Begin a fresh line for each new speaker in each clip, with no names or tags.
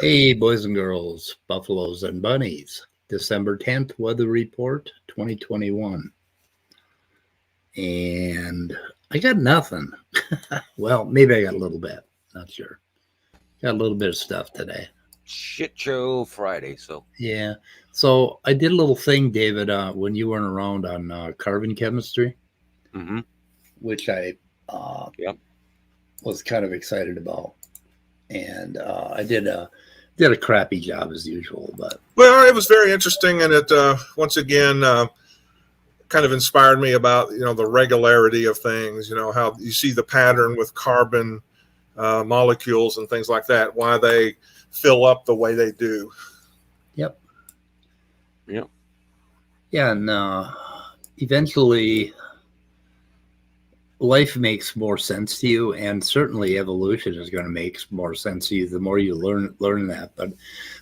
Hey, boys and girls, buffaloes and bunnies, December 10th weather report 2021. And I got nothing. Well, maybe I got a little bit. Not sure. Got a little bit of stuff today.
Shit show Friday. So
yeah. So I did a little thing, David, when you weren't around on carbon chemistry, which I was kind of excited about. And I did a crappy job as usual, but
well, it was very interesting, and it once again kind of inspired me about the regularity of things. How you see the pattern with carbon molecules and things like that, why they fill up the way they do.
Yep. Yeah, and eventually life makes more sense to you, and certainly evolution is going to make more sense to you the more you learn that.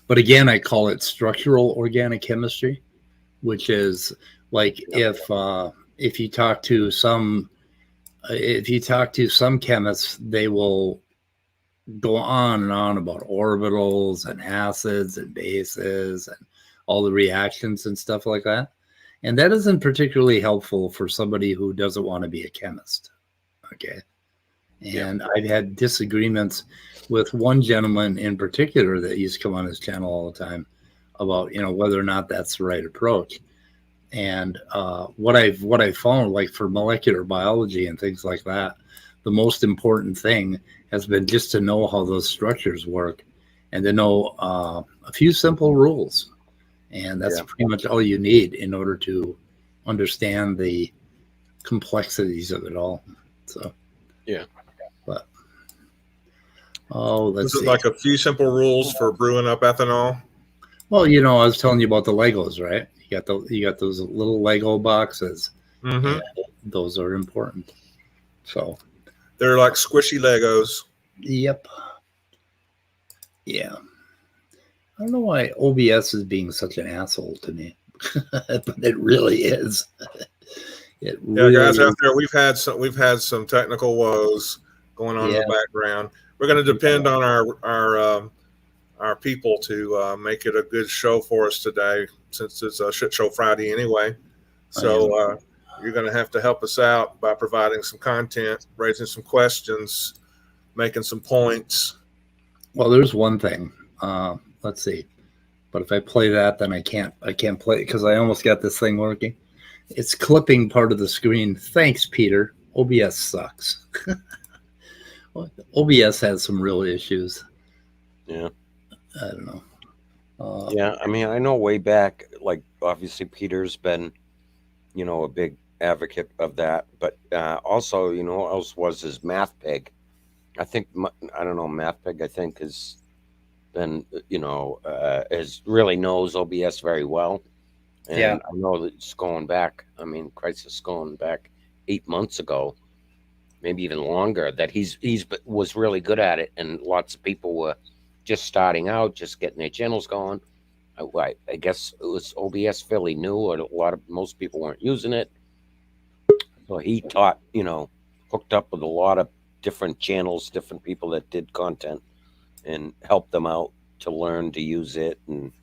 But again, I call it structural organic chemistry, which is like if you talk to some chemists, they will go on and on about orbitals and acids and bases and all the reactions and stuff like that. And that isn't particularly helpful for somebody who doesn't want to be a chemist. Okay. And I've had disagreements with one gentleman in particular that used to come on his channel all the time about, whether or not that's the right approach. And what I've found, like for molecular biology and things like that, the most important thing has been just to know how those structures work and to know a few simple rules. And that's pretty much all you need in order to understand the complexities of it all. So, but let's see.
Like a few simple rules for brewing up ethanol?
Well, I was telling you about the Legos, right? You got those little Lego boxes. And those are important. So
they're like squishy Legos.
Yep. Yeah. I don't know why OBS is being such an asshole to me, but it really is.
Guys out there, we've had some technical woes going on in the background. We're going to depend on our people to make it a good show for us today, since it's a shit show Friday anyway. So you're going to have to help us out by providing some content, raising some questions, making some points.
Well, there's one thing. Let's see. But if I play that, then I can't play it because I almost got this thing working. It's clipping part of the screen. Thanks, Peter. OBS sucks. OBS has some real issues.
Yeah.
I don't know.
I mean, I know way back, like obviously Peter's been, a big advocate of that, but also, else was his Math Pig. I think, I don't know, Math Pig, I think has been, is really knows OBS very well. And I know that it's going back. I mean, Crisis going back 8 months ago, maybe even longer, that he's was really good at it. And lots of people were just starting out, just getting their channels going. I guess it was OBS fairly new, or most people weren't using it. So he taught, hooked up with a lot of different channels, different people that did content, and helped them out to learn to use it. And,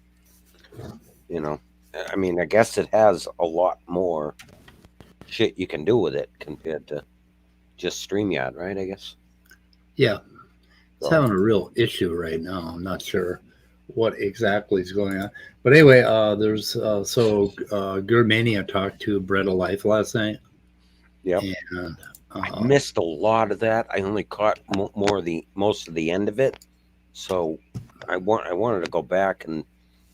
I mean, I guess it has a lot more shit you can do with it compared to just StreamYard, right? I guess.
Yeah. It's having a real issue right now. I'm not sure what exactly is going on. But anyway, there's Germania talked to Bread of Life last night.
Yeah.
And
I missed a lot of that. I only caught most of the end of it. So I wanted to go back and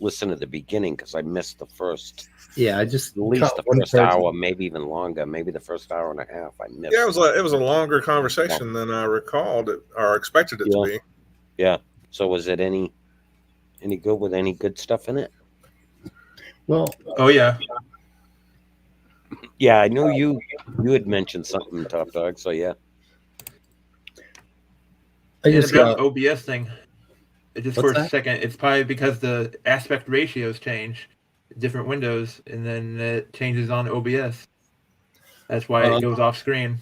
listen to the beginning because I missed the first.
Yeah, I just
At least the first hour, maybe even longer, maybe the first hour and a half. I missed.
Yeah, it was a longer conversation than I recalled it or expected it to be.
Yeah. So was it any good with any good stuff in it?
Well,
oh yeah.
Yeah, I know you had mentioned something, Top Dog. So yeah.
I just
got the OBS thing. Just for a second, it's probably because the aspect ratios change, different windows, and then it changes on OBS. That's why it goes off screen.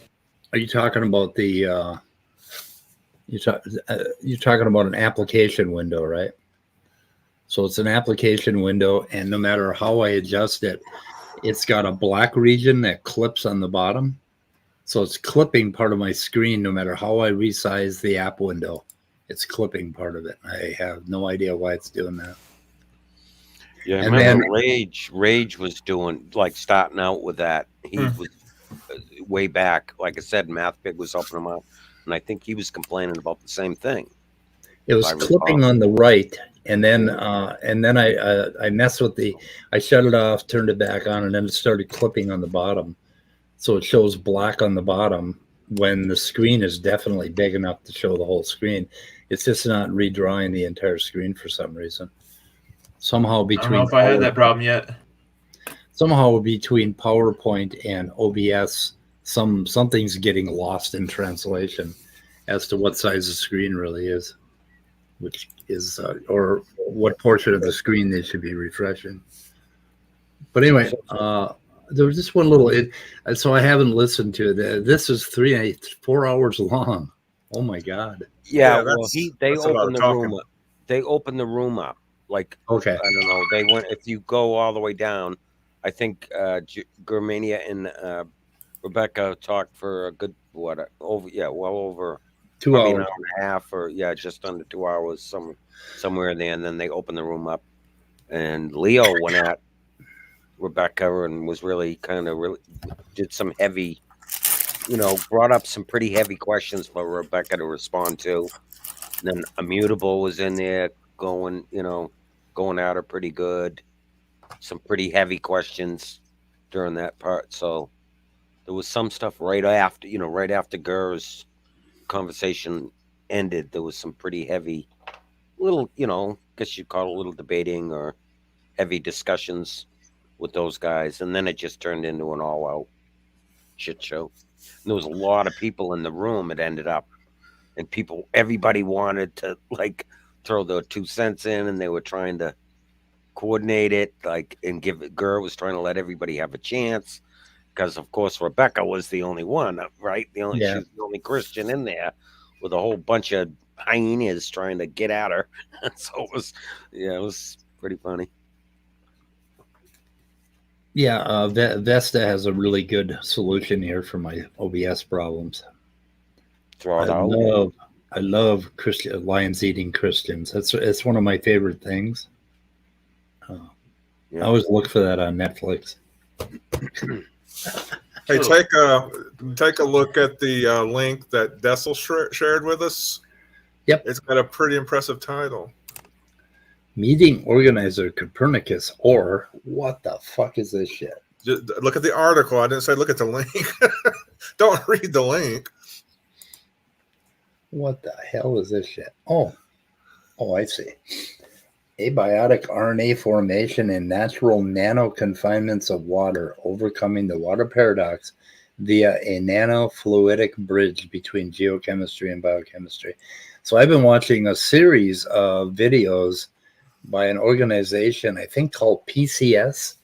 Are you talking about the? You're talking about an application window, right? So it's an application window, and no matter how I adjust it, it's got a black region that clips on the bottom. So it's clipping part of my screen no matter how I resize the app window. It's clipping part of it. I have no idea why it's doing that.
Yeah, I remember Rage was doing, like, starting out with that. He was way back. Like I said, MathPig was helping him out. And I think he was complaining about the same thing.
It was clipping on the right. And then I messed with I shut it off, turned it back on, and then it started clipping on the bottom. So it shows black on the bottom when the screen is definitely big enough to show the whole screen. It's just not redrawing the entire screen for some reason. Somehow between
I don't know if I had that problem yet.
Somehow between PowerPoint and OBS, something's getting lost in translation as to what size the screen really is, which is or what portion of the screen they should be refreshing. But anyway, there was just one little. So I haven't listened to it. This is 4 hours long. Oh my God.
Yeah, well, they opened the room up. They opened the room up. Like,
okay,
I don't know. They went, if you go all the way down, I think Germania and Rebecca talked for a good well over
2 hours,
an hour and a half, or just under 2 hours, somewhere in there. And then they opened the room up, and Leo went at Rebecca and was really did some heavy, brought up some pretty heavy questions for Rebecca to respond to. And then Immutable was in there going at her pretty good. Some pretty heavy questions during that part. So there was some stuff right after Gur's conversation ended. There was some pretty heavy little, guess you'd call it a little debating or heavy discussions with those guys. And then it just turned into an all-out shit show. And there was a lot of people in the room. It ended up, and everybody wanted to throw their 2 cents in, and they were trying to coordinate it, and give it. Gur was trying to let everybody have a chance, because of course Rebecca was the only one, right? She was the only Christian in there, with a whole bunch of hyenas trying to get at her. So it was pretty funny.
Yeah, Vesta has a really good solution here for my OBS problems. I love lions eating Christians. It's one of my favorite things. I always look for that on Netflix.
Hey, take a look at the link that Dessel shared with us.
Yep,
it's got a pretty impressive title.
Meeting Organizer Copernicus, or what the fuck is this shit?
Just look at the article. I didn't say look at the link. Don't read the link.
What the hell is this shit? Oh, I see. Abiotic RNA formation in natural nanoconfinements of water, overcoming the water paradox via a nanofluidic bridge between geochemistry and biochemistry. So I've been watching a series of videos by an organization, I think called PCS,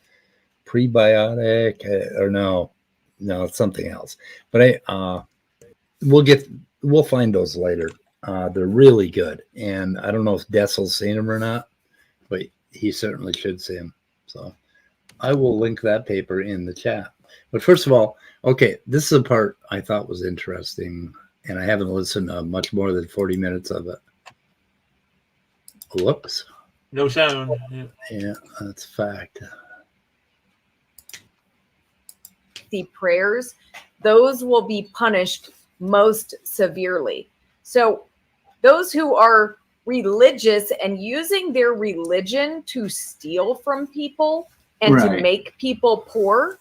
Prebiotic, or no, it's something else. But we'll find those later. They're really good, and I don't know if Dessel's seen them or not, but he certainly should see them. So I will link that paper in the chat. But first of all, okay, this is a part I thought was interesting, and I haven't listened to much more than 40 minutes of it. Whoops.
No sound.
Yeah, that's a fact.
The prayers, those will be punished most severely. So those who are religious and using their religion to steal from people and to make people poor,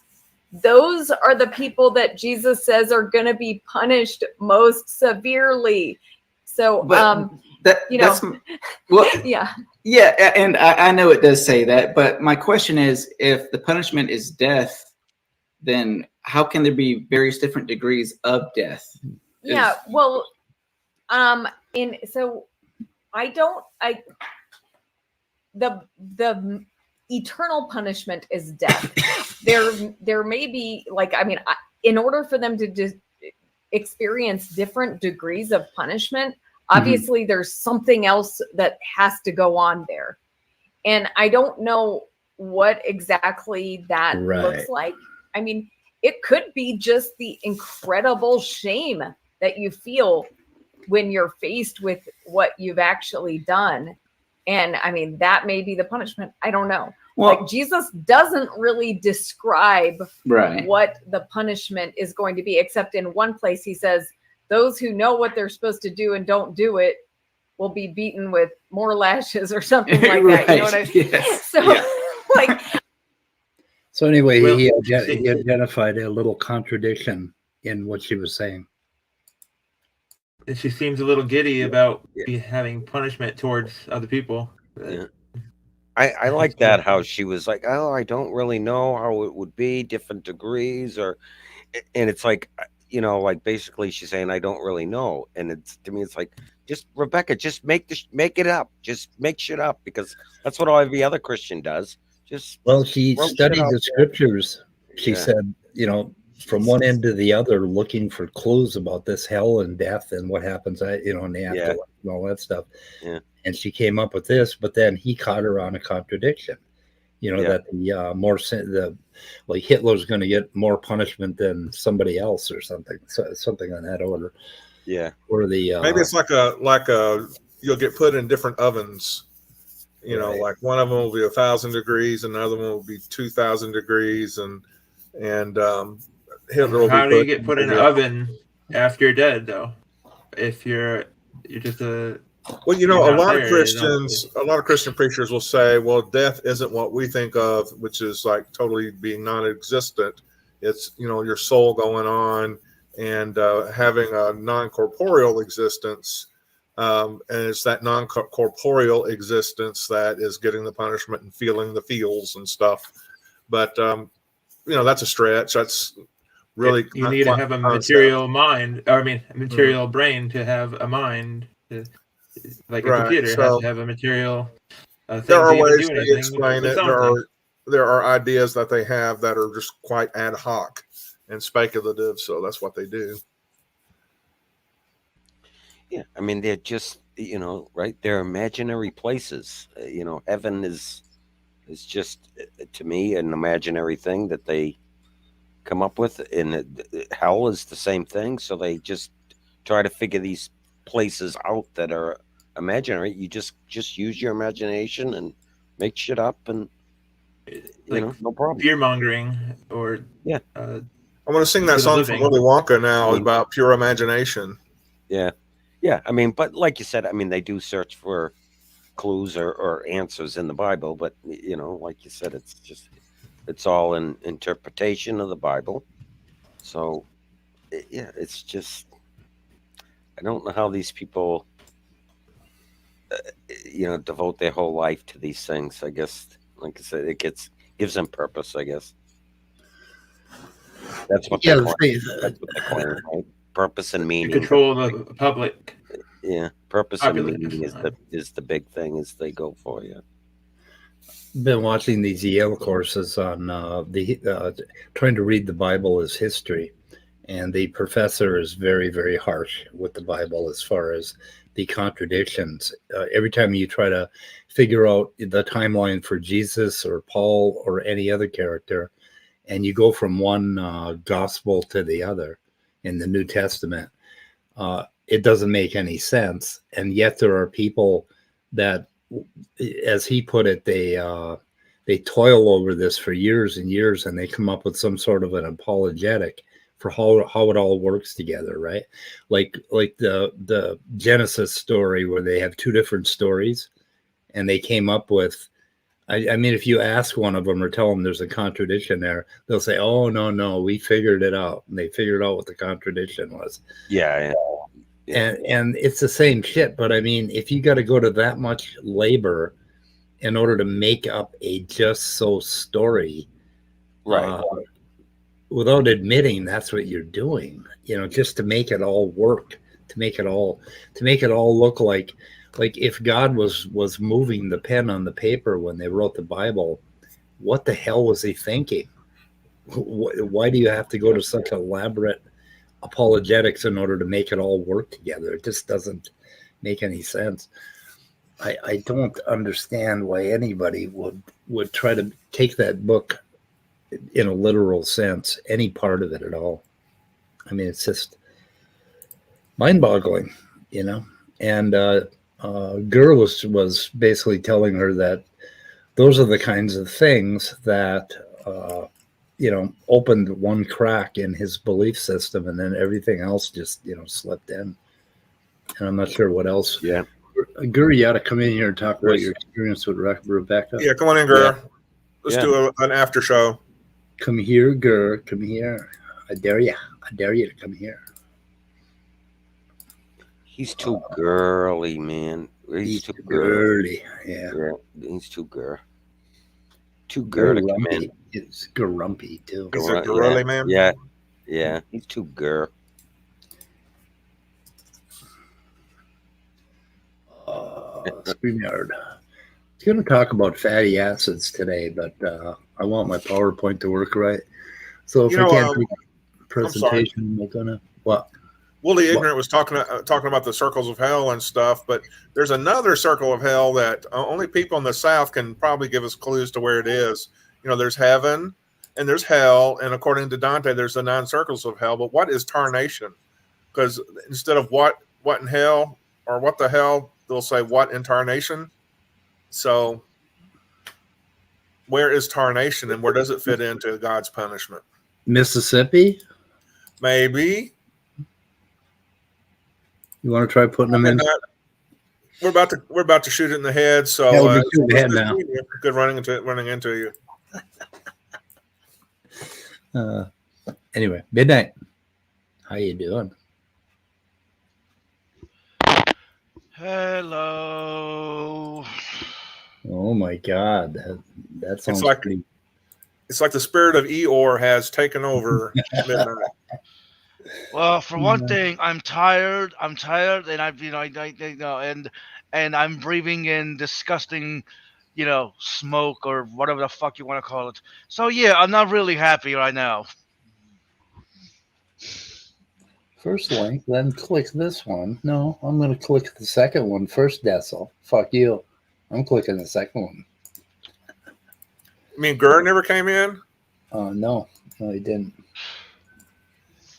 those are the people that Jesus says are going to be punished most severely. So,
that's well, yeah, and I know it does say that, but my question is, if the punishment is death, then how can there be various different degrees of death?
Yeah, well, the eternal punishment is death. there may be, like, I mean, in order for them to experience different degrees of punishment, obviously there's something else that has to go on there. And I don't know what exactly that looks like. I mean, it could be just the incredible shame that you feel when you're faced with what you've actually done. And I mean, that may be the punishment. I don't know. Well, like, Jesus doesn't really describe what the punishment is going to be, except in one place he says, those who know what they're supposed to do and don't do it will be beaten with more lashes or something like that. You know what I mean? Yes. So, like.
So anyway, he identified a little contradiction in what she was saying.
And she seems a little giddy about having punishment towards other people.
Yeah. I like that, how she was like, oh, I don't really know how it would be, different degrees, and it's like, you know, like basically she's saying, I don't really know. And it's, to me, it's like, just, Rebecca, just make it up. Just make shit up, because that's what every other Christian does.
Well, she studied the scriptures. She said, you know, from one end to the other, looking for clues about this hell and death and what happens, you know, in the afterlife and all that stuff. Yeah. And she came up with this, but then he caught her on a contradiction. You know, that like Hitler's going to get more punishment than somebody else or something, something on that order.
Yeah.
Or the
maybe it's like a you'll get put in different ovens. You know, like one of them will be 1,000 degrees, another one will be 2,000 degrees, and Hitler will
How do you get put in an oven after you're dead, though? If you're just a
well, you know, a lot of Christian preachers will say, well, death isn't what we think of, which is like totally being non-existent. It's, you know, your soul going on and having a non-corporeal existence. And it's that non-corporeal existence that is getting the punishment and feeling the feels and stuff. But, you know, that's a stretch. That's really,
you need to have a material mind, or I mean, a material brain to have a mind. Like a computer has to have a material thing.
There are ways to explain it. There are ideas that they have that are just quite ad hoc and speculative. So that's what they do.
Yeah, I mean, they're just, you know, right? They're imaginary places. You know, heaven is just, to me, an imaginary thing that they come up with, and hell is the same thing. So they just try to figure these places out that are imaginary. You just use your imagination and make shit up, and you know, no problem.
Fear mongering, or
I want to sing that song from Willy Wonka now about pure imagination.
Yeah. Yeah, I mean, but like you said, I mean, they do search for clues or answers in the Bible, but, you know, like you said, it's all an interpretation of the Bible. So, yeah, it's just, I don't know how these people, you know, devote their whole life to these things. I guess, like I said, gives them purpose, I guess. That's what they claim. That's what they claim, right? Purpose and meaning.
Control the public.
Yeah, purpose and meaning is the big thing as they go for you.
Been watching these Yale courses on trying to read the Bible as history, and the professor is very, very harsh with the Bible as far as the contradictions. Every time you try to figure out the timeline for Jesus or Paul or any other character, and you go from one gospel to the other in the New Testament, it doesn't make any sense. And yet there are people that, as he put it, they toil over this for years and years, and they come up with some sort of an apologetic for how it all works together, right? Like the Genesis story where they have two different stories, and they came up with. I mean, if you ask one of them or tell them there's a contradiction there, they'll say, "Oh no, we figured it out." And they figured out what the contradiction was.
Yeah.
And it's the same shit. But I mean, if you got to go to that much labor in order to make up a just so story,
right,
without admitting that's what you're doing, just to make it all work, to make it all look like if God was moving the pen on the paper when they wrote the Bible, what the hell was he thinking? Why do you have to go to such elaborate apologetics in order to make it all work together? It just doesn't make any sense. I don't understand why anybody would try to take that book in a literal sense, any part of it at all. I mean, it's just mind-boggling, and Gurr was basically telling her that those are the kinds of things that opened one crack in his belief system, and then everything else just slipped in. And I'm not sure what else.
Yeah,
Gurr, you ought to come in here and talk about your experience with Rebecca.
Yeah, come on in, Gurr. Let's do an after show.
Come here, Gurr. Come here. I dare you. I dare you to come here.
He's too girly, man. He's too
girly. Yeah.
He's too girl. Too girl to come in.
It's grumpy too.
He's a girly man.
Yeah. He's too girl.
StreamYard. I was going to talk about fatty acids today, but I want my PowerPoint to work right. So if I can't do a presentation, I'm gonna what?
Wooly Ignorant was talking about the circles of hell and stuff, but there's another circle of hell that only people in the South can probably give us clues to where it is. There's heaven and there's hell, and according to Dante, there's the 9 circles of hell. But what is tarnation? Because instead of what in hell or what the hell, they'll say what in tarnation. So where is tarnation, and where does it fit into God's punishment?
Mississippi? Maybe. You want to try putting them in?
We're about to shoot it in the head. So
shoot the head now.
Good running into
you. Anyway, midnight. How you doing?
Hello.
Oh my God, that sounds pretty.
It's like the spirit of Eeyore has taken over midnight.
Well, for one thing, I'm tired, and and I'm breathing in disgusting, smoke or whatever the fuck you want to call it. So yeah, I'm not really happy right now.
First link, then click this one. No, I'm going to click the second one first, Dessel. Fuck you. I'm clicking the second one.
I mean, Gurr never came in?
No, he didn't.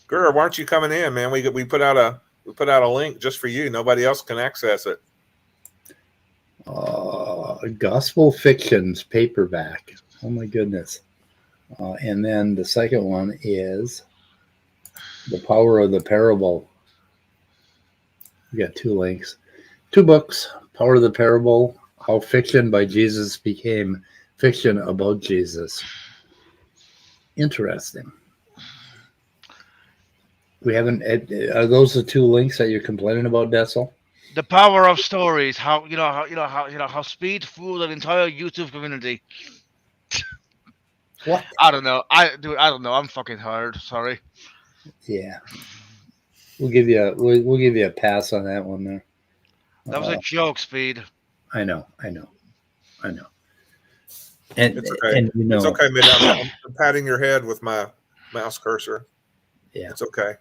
Gurr, why aren't you coming in, man? We put out a link just for you. Nobody else can access it.
Gospel Fictions paperback. Oh my goodness. And then the second one is The Power of the Parable. We got 2 links. 2 books. Power of the Parable, How Fiction by Jesus Became Fiction About Jesus. Interesting. We haven't. Are those the 2 links that you're complaining about, Dessel?
The power of stories. How speed fooled an entire YouTube community.
What?
I don't know. I don't know. I'm fucking tired. Sorry.
Yeah. We'll give you a pass on that one there.
That was a joke, Speed.
I know. And
it's okay.
And,
it's okay, Midnight. I'm patting your head with my mouse cursor.
Yeah.
It's okay.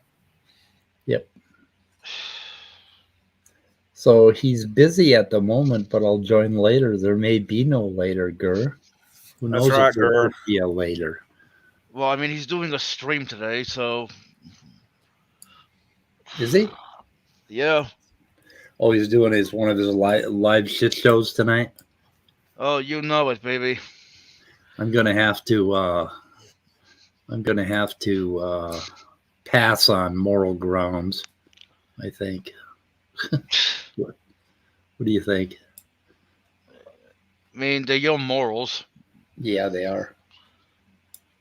Yep. So he's busy at the moment, but I'll join later. There may be no later, Gurr. Who knows?
That's right,
if there
Gurr.
could be a later.
Well, I mean, he's doing a stream today, so.
Is he?
Yeah.
Oh, he's doing one of his live shit shows tonight.
Oh, you know it, baby.
I'm gonna have to pass on moral grounds, I think. What do you think?
I mean, they're your morals.
Yeah, they are.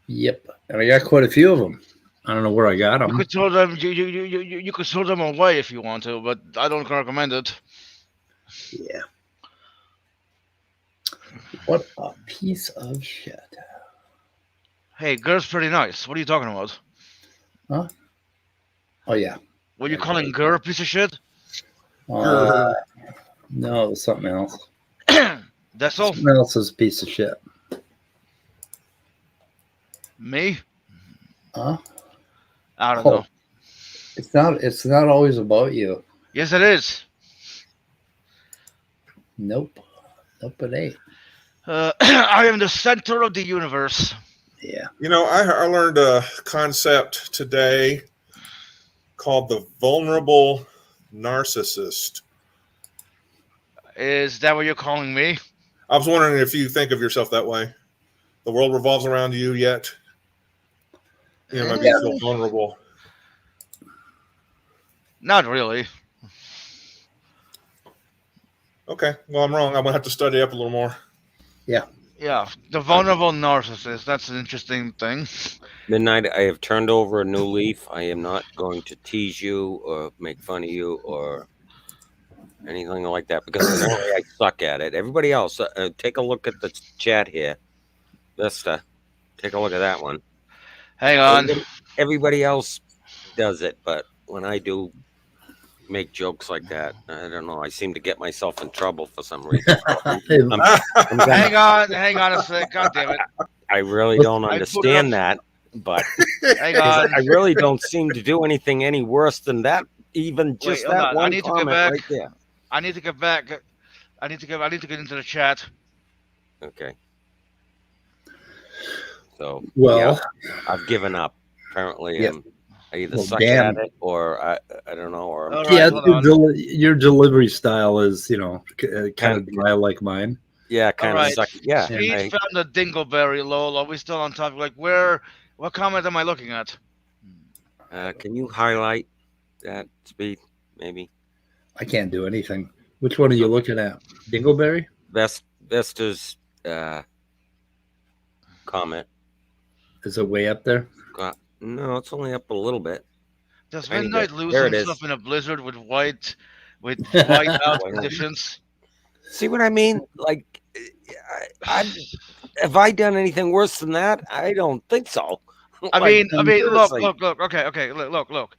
Yep, and I got quite a few of them. I don't know where I got them.
You could throw them. You could throw them away if you want to, but I don't recommend it.
Yeah. What a piece of shit.
Hey, GER's pretty nice. What are you talking about?
Huh? Oh yeah.
What are you calling GER a piece of shit?
No, it was something else.
That's all.
Something else is a piece of shit.
Me?
Huh?
I don't know.
It's not always about you.
Yes, it is.
Nope, it ain't.
I am the center of the universe.
Yeah.
You know, I learned a concept today called the vulnerable narcissist.
Is that what you're calling me?
I was wondering if you think of yourself that way. The world revolves around you, yet maybe you feel vulnerable.
Not really.
Okay, well, I'm wrong. I'm gonna have to study up a little more.
Yeah.
Yeah, the vulnerable narcissist. That's an interesting thing.
Midnight, I have turned over a new leaf. I am not going to tease you or make fun of you or anything like that because apparently I suck at it. Everybody else, take a look at the chat here. Vista, take a look at that one.
Hang on.
Everybody else does it, but when I do make jokes like that, I don't know. I seem to get myself in trouble for some reason.
Hang on a sec. God damn it.
I really don't understand that, but
hang on.
I really don't seem to do anything any worse than that. Even just that one comment right there.
I need to get back. I need to get into the chat.
Okay. So
well,
yeah, I've given up. Apparently, I either suck
damn.
at it or I don't know. Or
your delivery style is kind of dry like mine.
Yeah, kind of suck. Yeah.
Speed found the dingleberry. Lol. Are we still on topic? Like what comment am I looking at?
Can you highlight that, Speed? Maybe.
I can't do anything. Which one are you looking at? Dingleberry?
Vesta's comment.
Is it way up there?
No, it's only up a little bit.
Does Midnight lose himself in a blizzard with white out conditions?
See what I mean? Like, have I done anything worse than that? I don't think so.
I mean, look. Okay, look.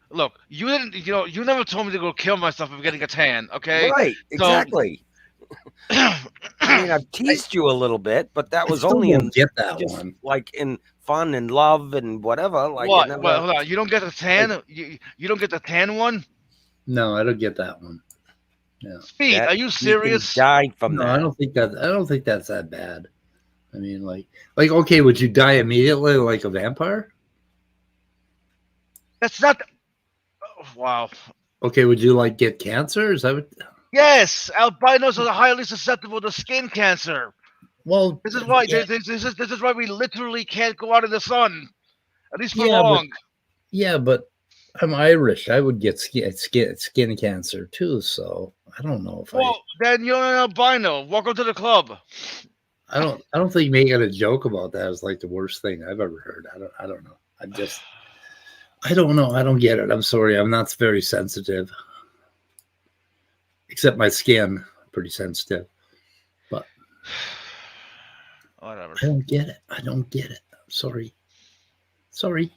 You didn't, you never told me to go kill myself for getting a tan. Okay,
right? Exactly. I mean, I've teased you a little bit, but that was only in like in fun and love and whatever. Like,
what? Well, hold on. You don't get the tan. Like, you don't get the tan one.
No, I don't get that one. Yeah.
Speed, are you serious?
Die from that.
I don't think that's that bad. I mean, like, okay, would you die immediately like a vampire?
That's not. Oh, wow.
Okay, would you get cancer? Is that what?
Yes, albinos are highly susceptible to skin cancer.
Well,
this is why this is why we literally can't go out in the sun, at least for long.
But I'm Irish. I would get skin cancer too. So I don't know if
then you're an albino. Welcome to the club.
I don't think making a joke about that is the worst thing I've ever heard. I don't know. I don't know. I don't get it. I'm sorry. I'm not very sensitive. Except my skin, pretty sensitive. But
whatever.
I don't get it. I'm sorry. Son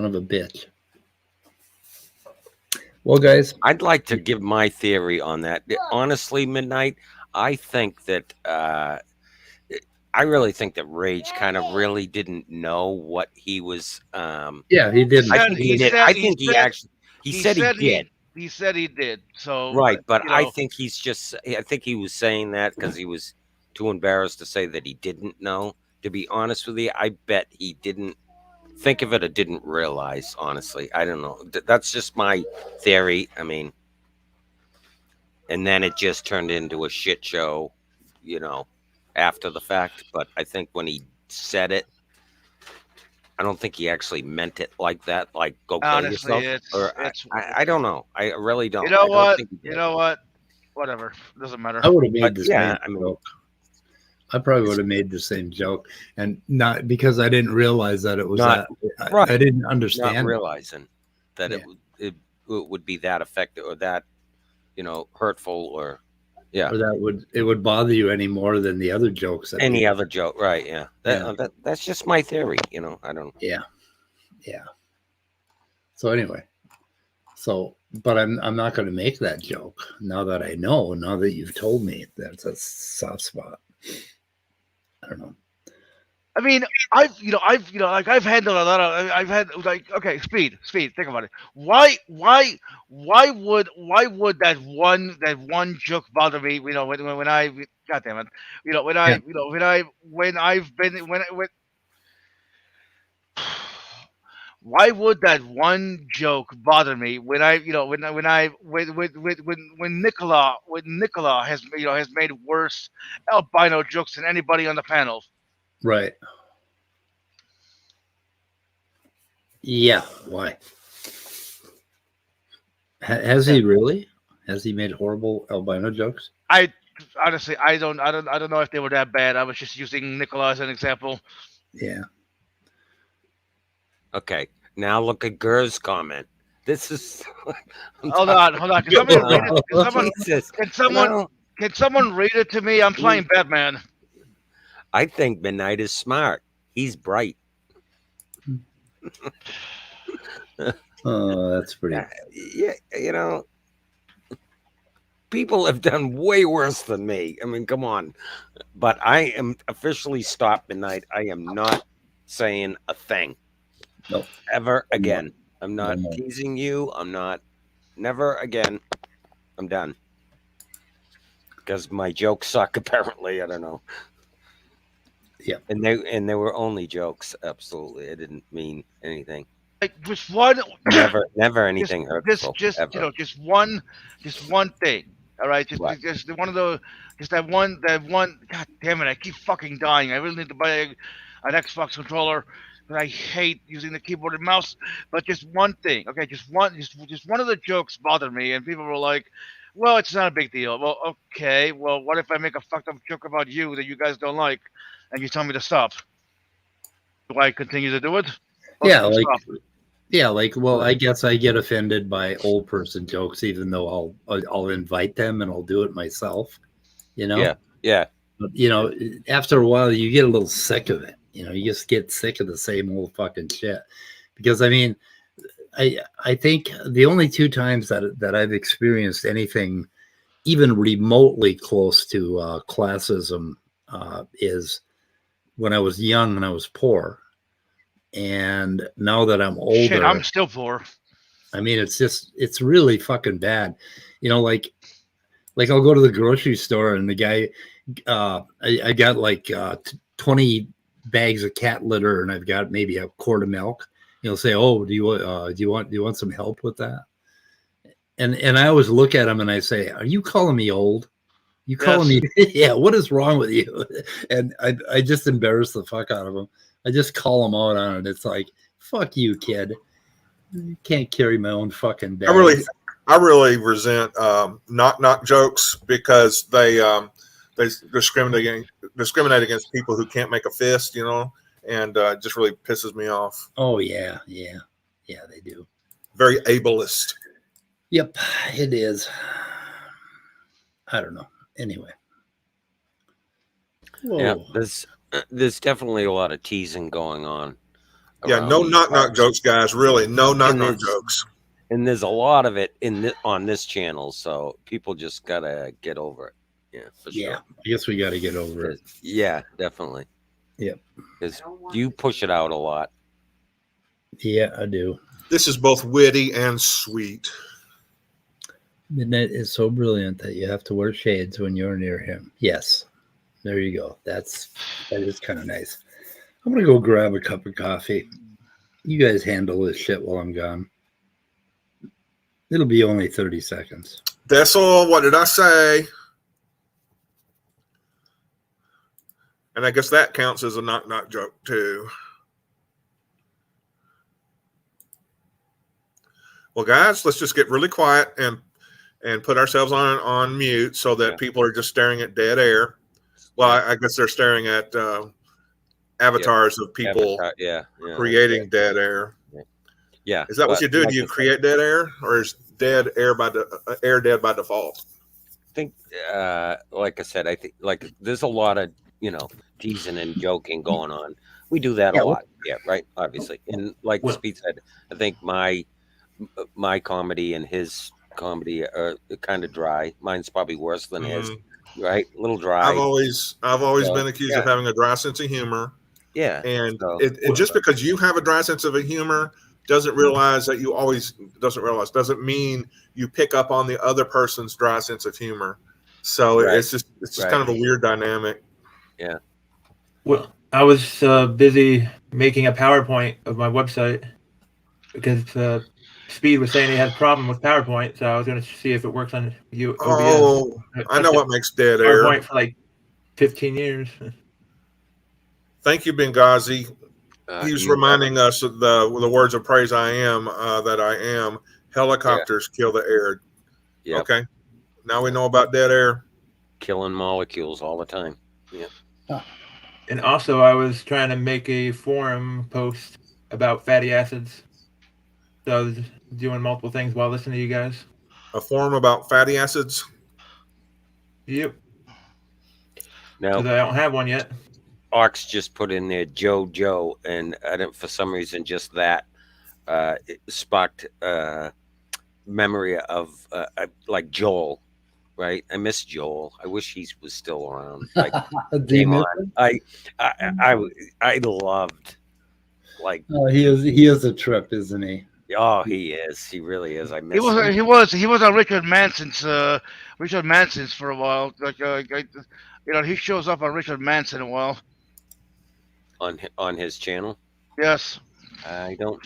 of a bitch. Well, guys,
I'd like to give my theory on that. Honestly, Midnight, I think that I really think that Rage kind of really didn't know what he was.
Yeah, he didn't.
I think he did. I think he said he did.
He said he did. So
right, but I think he's just. I think he was saying that because he was too embarrassed to say that he didn't know. To be honest with you, I bet he didn't think of it or didn't realize. Honestly, I don't know. That's just my theory. I mean, and then it just turned into a shit show, after the fact. But I think when he said it, I don't think he actually meant it like that. Like, go kill
Honestly,
yourself.
it's
I don't know. I really don't.
You know
I don't
what?
think he did.
You know what? Whatever. Doesn't matter.
I would have made
But
the
yeah,
same
I mean,
joke. I probably would have made the same joke, and not because I didn't realize that it was
Not-
that.
right.
I didn't
not
understand.
realizing that
Yeah.
it would be that effective or that, hurtful or
Or that it would bother you any more than the other jokes. That
any
people-
other joke. Right. Yeah. That's just my theory. I don't.
Yeah. So anyway, but I'm not going to make that joke now that I know. Now that you've told me that's a soft spot. I don't know.
I mean, I've handled a lot of. I've had okay, speed. Think about it. Why would that one joke bother me? When I, God damn it, why would that one joke bother me when Nicola has made worse albino jokes than anybody on the panel?
Right. Yeah. Why? Has he really? Has he made horrible albino jokes?
Honestly, I don't know if they were that bad. I was just using Nicola as an example.
Yeah.
Okay. Now look at Gur's comment. This is.
Hold on. Can someone read it to me? I'm playing Batman.
I think Midnight is smart. He's bright.
Oh, that's pretty.
Yeah, people have done way worse than me. I mean, come on. But I am officially stopped Midnight. I am not saying a thing.
Nope.
Ever again. I'm not
No.
teasing you. I'm not. Never again. I'm done. Because my jokes suck, apparently. I don't know.
Yeah.
And they were only jokes. Absolutely. I didn't mean anything.
Like just one.
Never anything hurtful.
Just
ever.
just one thing. All right, just one of those. Just that one. God damn it! I keep fucking dying. I really need to buy an Xbox controller. But I hate using the keyboard and mouse. But just one thing, okay? Just one of the jokes bothered me, and people were like, "Well, it's not a big deal." Well, okay. Well, what if I make a fucked up joke about you that you guys don't like, and you tell me to stop? Do I continue to do it?
Well, I guess I get offended by old person jokes, even though I'll invite them and I'll do it myself.
Yeah.
But, after a while, you get a little sick of it. You just get sick of the same old fucking shit. Because I mean, I think the only two times that I've experienced anything even remotely close to classism is when I was young and I was poor. And now that I'm older,
shit, I'm still poor.
I mean, it's really fucking bad. Like I'll go to the grocery store and the guy, I got like 20 bags of cat litter and I've got maybe a quart of milk. He'll say, "Oh, do you want some help with that?" And I always look at him and I say, "Are you calling me old? You calling me? Yeah. What is wrong with you?" And I just embarrass the fuck out of him. I just call him out on it. It's like, fuck you, kid. You can't carry my own fucking bag.
I really resent knock jokes because they discriminate against people who can't make a fist, and it just really pisses me off.
Oh yeah, they do.
Very ableist.
Yep, it is. I don't know. Anyway. Whoa.
Yeah, there's definitely a lot of teasing going on.
Yeah, no knock jokes, guys. Really, no knock jokes.
And there's a lot of it on this channel, so people just gotta get over it. Yeah, for sure.
Yeah, I guess we got to get over it.
Yeah, definitely.
Yep.
Because you push it out a lot.
Yeah, I do.
This is both witty and sweet.
Midnight is so brilliant that you have to wear shades when you're near him. Yes. There you go. That is kind of nice. I'm going to go grab a cup of coffee. You guys handle this shit while I'm gone. It'll be only 30 seconds.
That's all. What did I say? And I guess that counts as a knock joke too. Well, guys, let's just get really quiet and put ourselves on mute so that people are just staring at dead air. Well, I guess they're staring at avatars of people creating dead air.
Yeah.
Is that what you do?
Like
do you create dead air, or is dead air dead by default?
I think, like I said, like there's a lot of teasing and joking going on. We do that a lot, right? Obviously, and like Speed said, I think my comedy and his comedy are kind of dry. Mine's probably worse than his, right? A little dry.
I've always been accused of having a dry sense of humor.
Yeah,
and it just because you have a dry sense of humor doesn't mean you pick up on the other person's dry sense of humor. So it's just kind of a weird dynamic.
Yeah.
Well, I was busy making a PowerPoint of my website because Speed was saying he had a problem with PowerPoint, so I was going to see if it works on OBS.
Oh, I know what makes dead air.
PowerPoint for like 15 years.
Thank you, Benghazi. He's reminding us of the words of praise I am, that I am. Helicopters kill the air. Yep. Okay. Now we know about dead air.
Killing molecules all the time. Yeah.
Oh. And also, I was trying to make a forum post about fatty acids. So I was doing multiple things while listening to you guys.
A forum about fatty acids?
Yep.
No.
Because I don't have one yet.
Ox just put in there Joe, and I didn't, for some reason, just that it sparked memory of like Joel, right? I miss Joel. I wish he was still around. Like, I loved, like.
Oh, he is a trip, isn't he?
Oh, he is. He really is. I miss.
He was on Richard Manson's for a while. Like he shows up on Richard Manson a while.
On his channel.
Yes.
I don't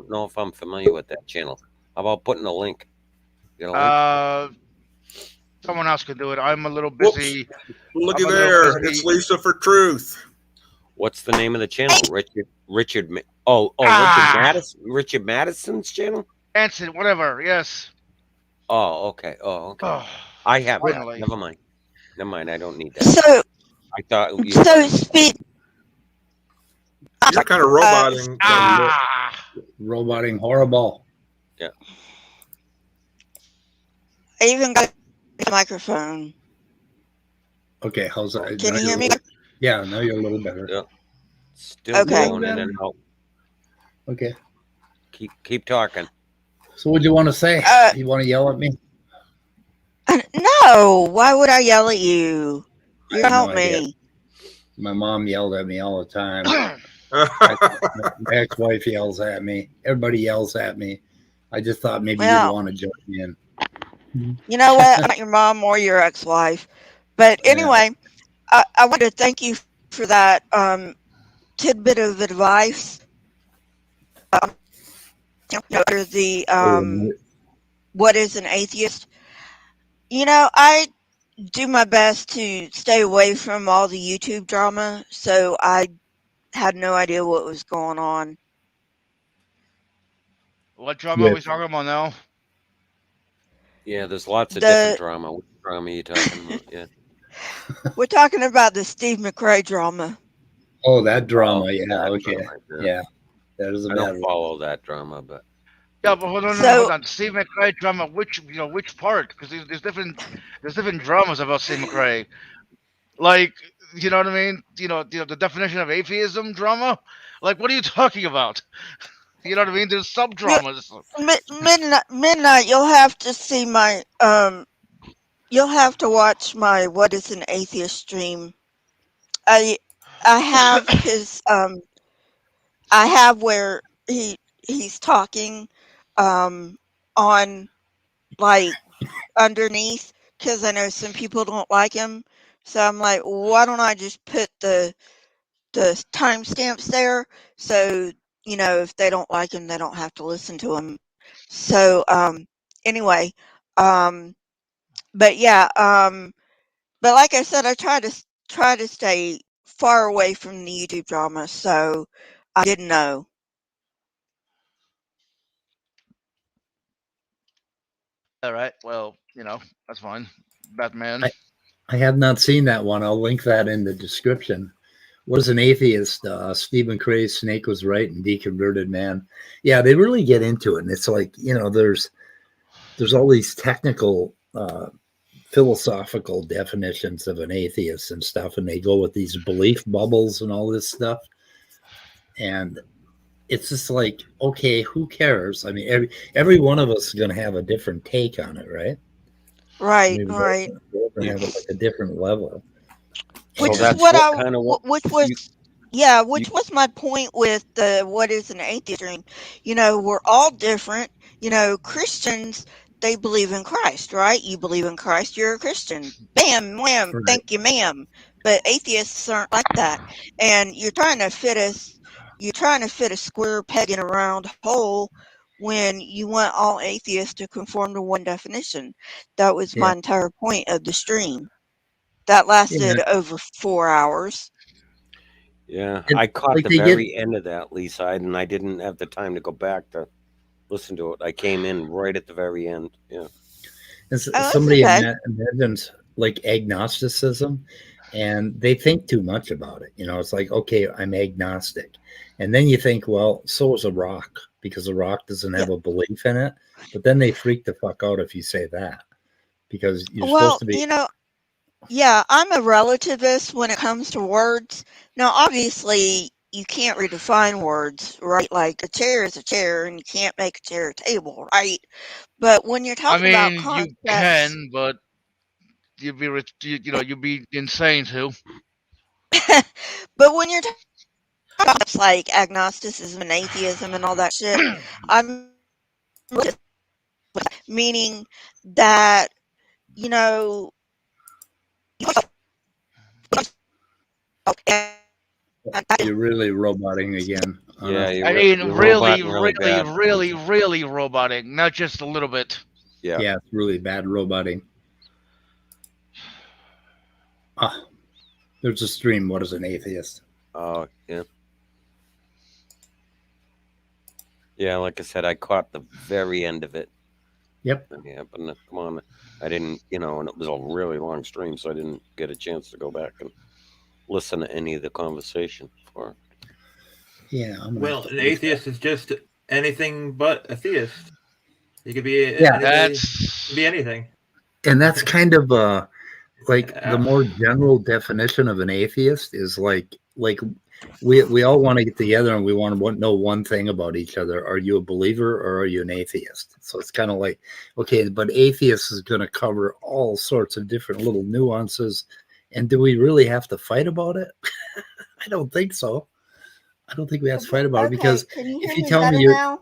know if I'm familiar with that channel. How about putting a link? You got a link?
Someone else can do it. I'm a little busy.
Looky there. It's Lisa for Truth.
What's the name of the channel? Richard Richard Madison's channel?
Manson, whatever. Yes.
Oh, okay. I have that. Never mind. I don't need that.
So
I thought
Speed.
You're kind of roboting.
Roboting horrible.
Yeah.
I even got a microphone.
Okay, how's that?
Can you hear me?
Yeah, now you're a little better.
Yeah. Still going in and out.
Okay.
Keep talking.
So what do you want to say? You want to yell at me?
No. Why would I yell at you? You help me.
My mom yelled at me all the time. My ex-wife yells at me. Everybody yells at me. I just thought maybe you'd want to join me in.
You know what? I'm not your mom or your ex-wife. But anyway, I want to thank you for that tidbit of advice. Under the what is an atheist? You know, I do my best to stay away from all the YouTube drama, so I had no idea what was going on.
What drama are we talking about now?
Yeah, there's lots of different drama. What drama are you talking about? Yeah.
We're talking about the Steve McRae drama.
Oh, that drama. Yeah, okay. Drama, yeah. That is a bad one.
I don't follow that drama, but.
Yeah, but hold on. Steve McRae drama, which part? Because there's different dramas about Steve McRae. Like, you know what I mean? The definition of atheism drama? Like, what are you talking about? You know what I mean? There's sub dramas.
Midnight, you'll have to see my you'll have to watch my What is an Atheist stream. I have his I have where he's talking on like underneath, because I know some people don't like him, so I'm like, why don't I just put the timestamps there, so if they don't like him, they don't have to listen to him. So anyway, but yeah, but like I said, I try to stay far away from the YouTube drama, so I didn't know.
All right. Well, that's fine. Batman.
I have not seen that one. I'll link that in the description. What is an atheist? Stephen Cray's Snake Was Right and Deconverted Man. Yeah, they really get into it. And it's like, there's all these technical philosophical definitions of an atheist and stuff, and they go with these belief bubbles and all this stuff. And it's just like, okay, who cares? I mean, every one of us is going to have a different take on it, right?
Right,
I mean,
right.
we're going to have it like a different level.
Which
So
is
that's
what
which
was my point with the what is an atheist dream. We're all different. Christians, they believe in Christ, right? You believe in Christ, you're a Christian. Bam, wham,
Right.
thank you, ma'am. But atheists aren't like that. And you're trying to fit a square peg in a round hole when you want all atheists to conform to one definition. That was my entire point of the stream. That lasted over 4 hours.
Yeah,
And,
I caught
like,
the very end of that, Lisa, and I didn't have the time to go back to listen to it. I came in right at the very end. Yeah.
Somebody imagines like agnosticism, and they think too much about it. It's like, okay, I'm agnostic. And then you think, well, so is a rock, because a rock doesn't have a belief in it. But then they freak the fuck out if you say that, because you're supposed to be.
Yeah, I'm a relativist when it comes to words. Now, obviously, you can't redefine words, right? Like a chair is a chair, and you can't make a chair a table, right? But when you're talking about concepts,
you can, but you'd be insane too.
But when you're talking about concepts like agnosticism and atheism and all that shit, I'm meaning that
You're really roboting again.
Yeah,
I mean, really,
really bad.
really, really roboting, not just a little bit.
Yeah, it's really bad roboting. There's a stream. What is an atheist?
Oh, yeah. Yeah, like I said, I caught the very end of it.
Yep.
Yeah, but no, come on. I didn't, and it was a really long stream, so I didn't get a chance to go back and listen to any of the conversation before.
Yeah.
Well, an atheist is just anything but a theist. You could be be anything.
And that's kind of the more general definition of an atheist is like we all want to get together and we want to know one thing about each other. Are you a believer or are you an atheist? So it's kind of like, okay, but atheist is going to cover all sorts of different little nuances. And do we really have to fight about it? I don't think so. I don't think we have to fight about it, because if you tell me
now?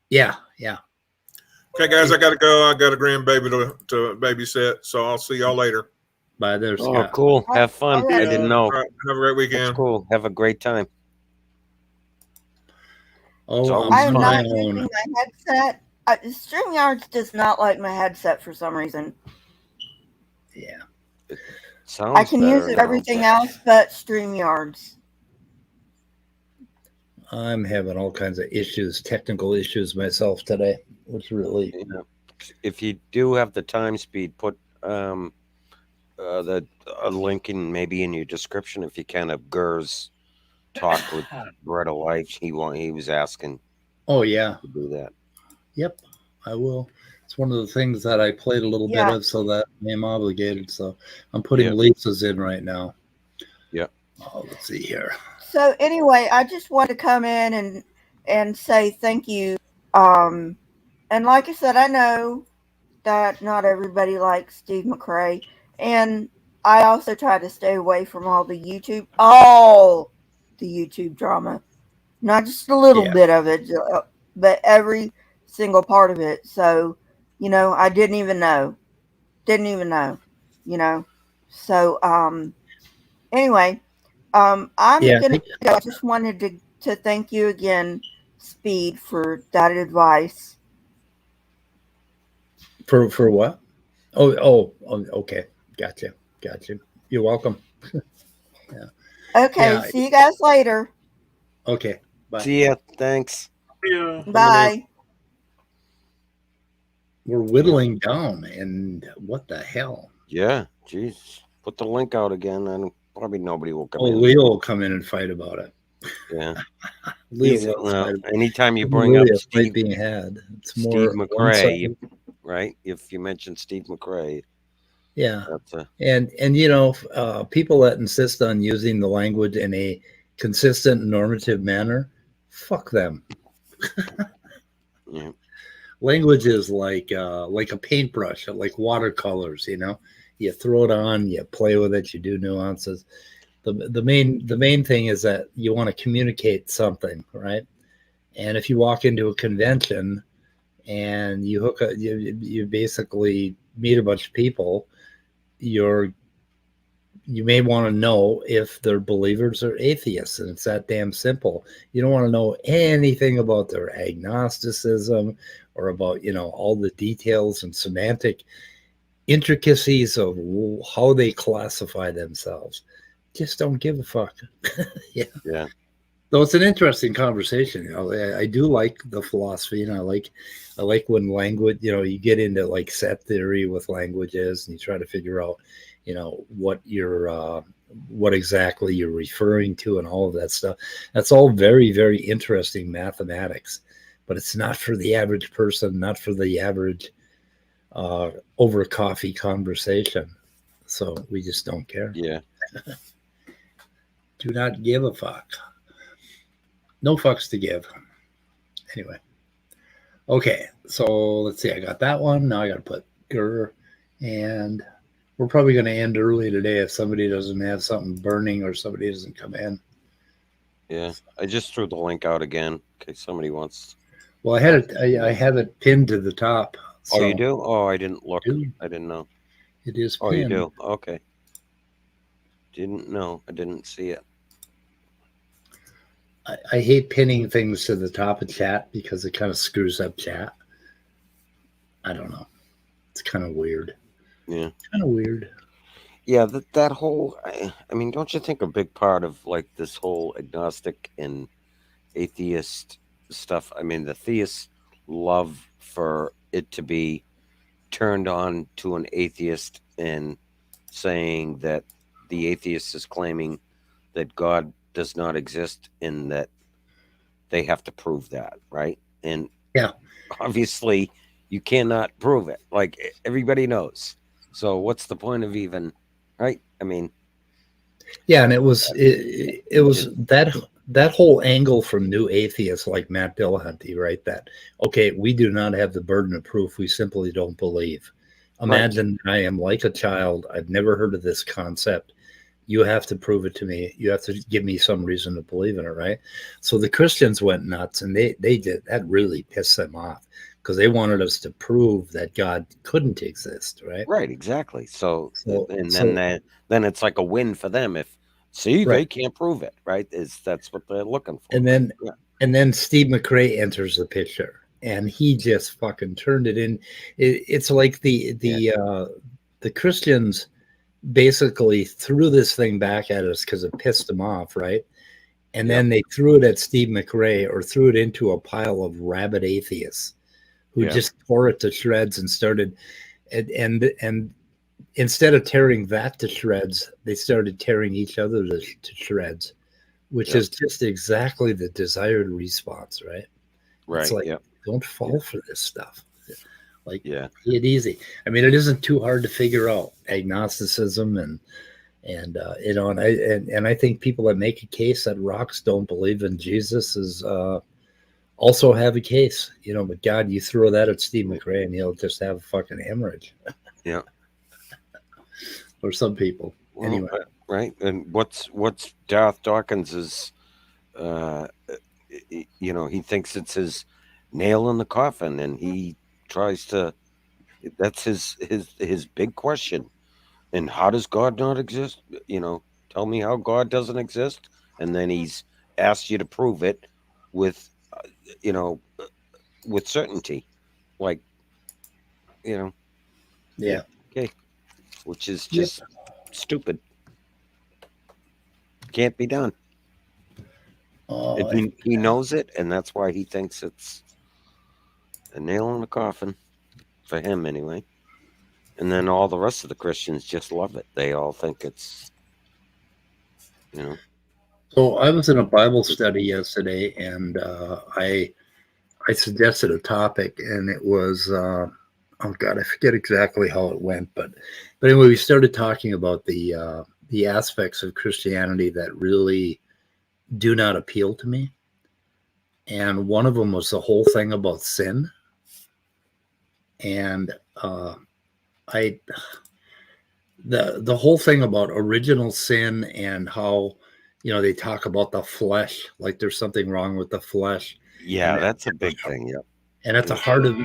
Yeah.
Okay, guys, I got to go. I got a grandbaby to babysit, so I'll see y'all later.
Bye there,
Oh,
Scott.
cool. Have fun.
All right.
I didn't know.
All right, have a great weekend.
That's cool. Have a great time.
Oh,
I am
on my
not
own.
using my headset. StreamYards does not like my headset for some reason.
Yeah.
Sounds
I can use
better
it
now.
everything else but StreamYards.
I'm having all kinds of issues, technical issues myself today, which really.
Yeah. If you do have the time speed, put a link in maybe in your description if you can of Gur's talk with Bread of Life. He was asking.
Oh yeah.
To do that.
Yep, I will. It's one of the things that I played a little bit of, so that I'm obligated. So I'm putting Lisa's in right now.
Yep.
Oh, let's see here.
So anyway, I just want to come in and say thank you. And like I said, I know that not everybody likes Steve McRae, and I also try to stay away from all the YouTube drama, not just a little bit of it, but every single part of it. So, I didn't even know, So, anyway, I'm gonna go. I just wanted to thank you again, Speed, for that advice.
For what? Oh, okay. Gotcha. You're welcome. Yeah.
Okay, see you guys later.
Okay, bye.
See ya. Thanks.
Bye.
we're whittling down, and what the hell?
Yeah, jeez. Put the link out again, and probably nobody will come
Oh,
in.
Leo will come in and fight about it.
Yeah.
Leo
Anytime you bring up Steve
being had, it's
Steve
more
McRae, right? If you mention Steve McRae,
yeah,
that's
and you know, people that insist on using the language in a consistent normative manner, fuck them.
yeah.
Language is like a paintbrush, like watercolors. You know, you throw it on, you play with it, you do nuances. The main thing is that you want to communicate something, right? And if you walk into a convention and you hook up, you basically meet a bunch of people, you may want to know if they're believers or atheists, and it's that damn simple. You don't want to know anything about their agnosticism or about, you know, all the details and semantic intricacies of how they classify themselves. Just don't give a fuck.
Yeah.
So it's an interesting conversation. You know, I do like the philosophy, and I like when language, you know, you get into like set theory with languages, and you try to figure out, you know, what exactly you're referring to, and all of that stuff. That's all very, very interesting mathematics, but it's not for the average person, not for the average over coffee conversation. So we just don't care.
Yeah.
Do not give a fuck. No fucks to give. Anyway. Okay, so let's see. I got that one. Now I got to put grr. And we're probably going to end early today if somebody doesn't have something burning or somebody doesn't come in.
Yeah. I just threw the link out again in case somebody wants.
Well, I have it pinned to the top.
So. Oh, you do? Oh, I didn't look. I didn't know.
It is pinned.
Oh, you do? Okay. Didn't know. I didn't see it.
I hate pinning things to the top of chat because it kind of screws up chat. I don't know. It's kind of weird.
Yeah.
Kind of weird.
Yeah, that whole, I mean, don't you think a big part of like this whole agnostic and atheist stuff, I mean, the theists love for it to be turned on to an atheist and saying that the atheist is claiming that God does not exist and that they have to prove that, right? And
yeah,
obviously you cannot prove it. Like everybody knows. So what's the point of even, right? I mean,
yeah, and it was that whole angle from new atheists like Matt Dillahunty, right? That okay, we do not have the burden of proof. We simply don't believe. Imagine I am like a child. I've never heard of this concept. You have to prove it to me. You have to give me some reason to believe in it, right? So the Christians went nuts, and they did. That really pissed them off because they wanted us to prove that God couldn't exist, right?
Right, exactly. So then it's like a win for them if they can't prove it, right? That's what they're looking for.
And then Steve McRae enters the picture, and he just fucking turned it in. It's like the Christians basically threw this thing back at us because it pissed them off, right? And then they threw it at Steve McRae or threw it into a pile of rabid atheists who just tore it to shreds and started and instead of tearing that to shreds, they started tearing each other to shreds, which is just exactly the desired response, right?
Right.
It's like, don't fall for this stuff. Like, take it easy. I mean, it isn't too hard to figure out agnosticism and you know, and I think people that make a case that rocks don't believe in Jesus is also have a case, you know. But God, you throw that at Steve McRae and he'll just have a fucking hemorrhage.
Yeah.
For some people, anyway.
Right. And what's Darth Dawkins's? You know, he thinks it's his nail in the coffin, and he tries to. That's his big question. And how does God not exist? You know, tell me how God doesn't exist, and then he's asked you to prove it with, you know, with certainty, like, you know.
Yeah.
Okay. Which is just stupid. Can't be done. He knows it, and that's why he thinks it's a nail in the coffin. for him anyway. And then all the rest of the Christians just love it. They all think it's, you know.
So I was in a Bible study yesterday, and I suggested a topic, and it was oh God, I forget exactly how it went, but anyway, we started talking about the aspects of Christianity that really do not appeal to me, and one of them was the whole thing about sin, and the whole thing about original sin and how, you know, they talk about the flesh, like there's something wrong with the flesh.
Yeah, that's a big thing. Yeah.
And at the heart of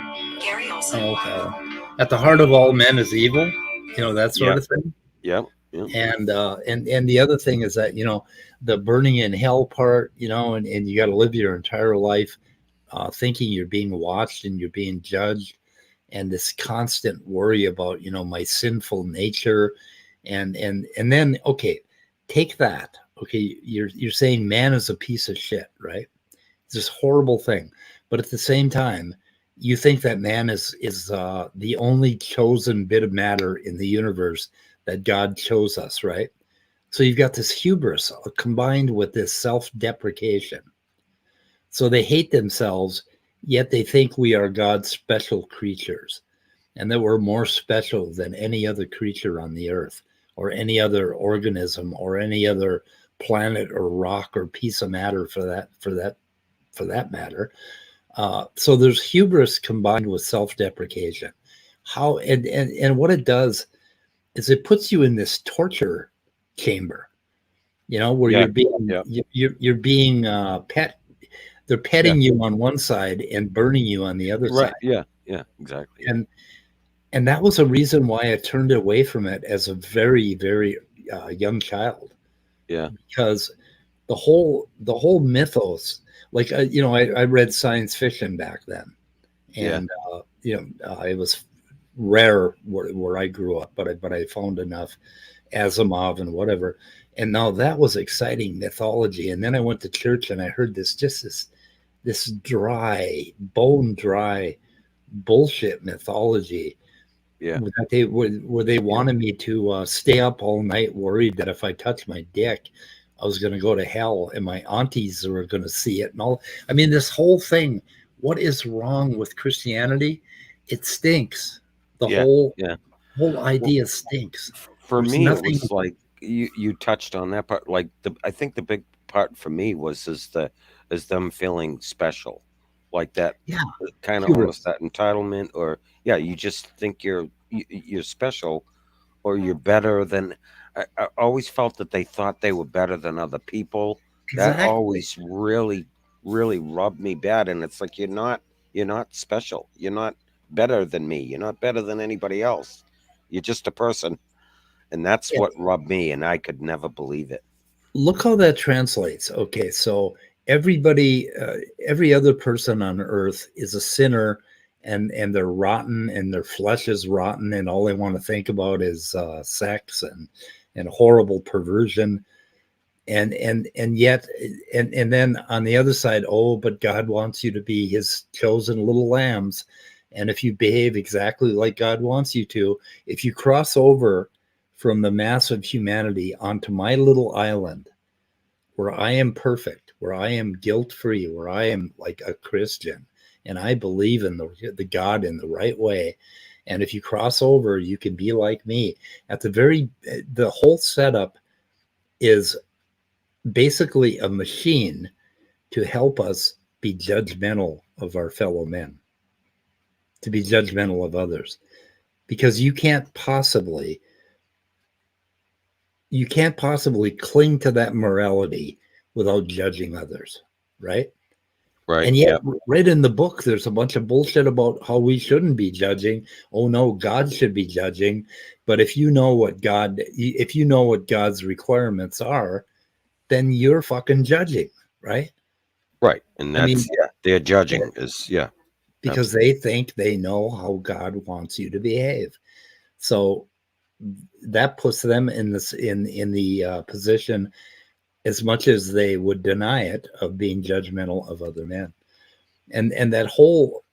at the heart of all men is evil, you know, that sort of thing.
Yeah.
And the other thing is that, you know, the burning in hell part, you know, and you got to live your entire life thinking you're being watched and you're being judged, and this constant worry about, you know, my sinful nature, and then, okay, take that. Okay, you're saying man is a piece of shit, right? It's this horrible thing, but at the same time, you think that man is the only chosen bit of matter in the universe, that God chose us, right? So you've got this hubris combined with this self-deprecation. So they hate themselves, yet they think we are God's special creatures, and that we're more special than any other creature on the earth, or any other organism, or any other planet or rock or piece of matter for that matter. So there's hubris combined with self-deprecation. How and what it does is it puts you in this torture chamber, you know, where you're being pet. They're petting you on one side and burning you on the other side.
Yeah, exactly.
And that was a reason why I turned away from it as a very, very young child.
Yeah,
because the whole mythos, like you know, I read science fiction back then, and you know, it was rare where I grew up, but I found enough Asimov and whatever, and now that was exciting mythology. And then I went to church and I heard this dry, bone dry bullshit mythology. Where they wanted me to stay up all night worried that if I touched my dick, I was going to go to hell, and my aunties were going to see it and all. I mean, this whole thing, what is wrong with Christianity? It stinks. The whole idea stinks.
For me, it was like you touched on that part. Like I think the big part for me was is them feeling special, like that. Yeah, kind of almost that entitlement, or you just think you're special, or you're better than. I always felt that they thought they were better than other people. Exactly. That always really, really rubbed me bad. And it's like, you're not special. You're not better than me. You're not better than anybody else. You're just a person. And that's what rubbed me, and I could never believe it.
Look how that translates. Okay, so everybody, every other person on earth is a sinner, and they're rotten, and their flesh is rotten, and all they want to think about is sex and horrible perversion, and yet then on the other side, oh, but God wants you to be his chosen little lambs, and if you behave exactly like God wants you to, if you cross over from the mass of humanity onto my little island where I am perfect, where I am guilt-free, where I am like a Christian, and I believe in the God in the right way, and if you cross over, you can be like me. The whole setup is basically a machine to help us be judgmental of our fellow men, to be judgmental of others, because you can't possibly cling to that morality without judging others, right?
Right.
And yet, right in the book, there's a bunch of bullshit about how we shouldn't be judging. Oh no, God should be judging. But if you know what God's requirements are, then you're fucking judging, right?
Right. And that's they're judging is
because they think they know how God wants you to behave. So that puts them in the position, as much as they would deny it, of being judgmental of other men. And that whole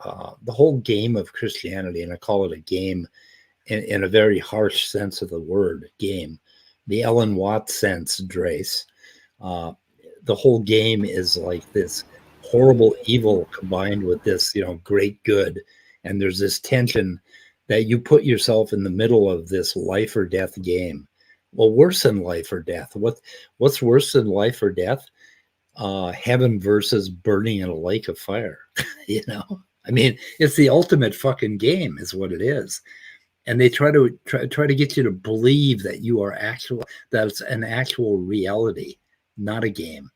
the whole game of Christianity, and I call it a game in a very harsh sense of the word game, the Ellen Watts sense, Drace. The whole game is like this horrible evil combined with this, great good. And there's this tension that you put yourself in the middle of this life or death game. Well, worse than life or death. What's worse than life or death? Heaven versus burning in a lake of fire. I mean, it's the ultimate fucking game, is what it is. And they try to get you to believe that that it's an actual reality, not a game,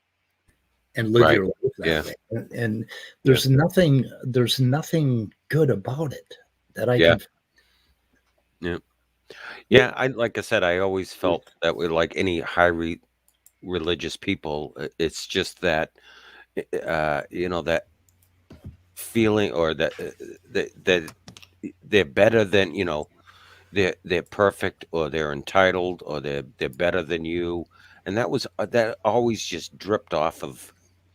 and live your life that way. And there's nothing good about it that I can.
Yeah. Like I said, I always felt that with like any high religious people, it's just that, that feeling, or that they're better than, they're perfect, or they're entitled, or they're better than you. And that always just dripped off of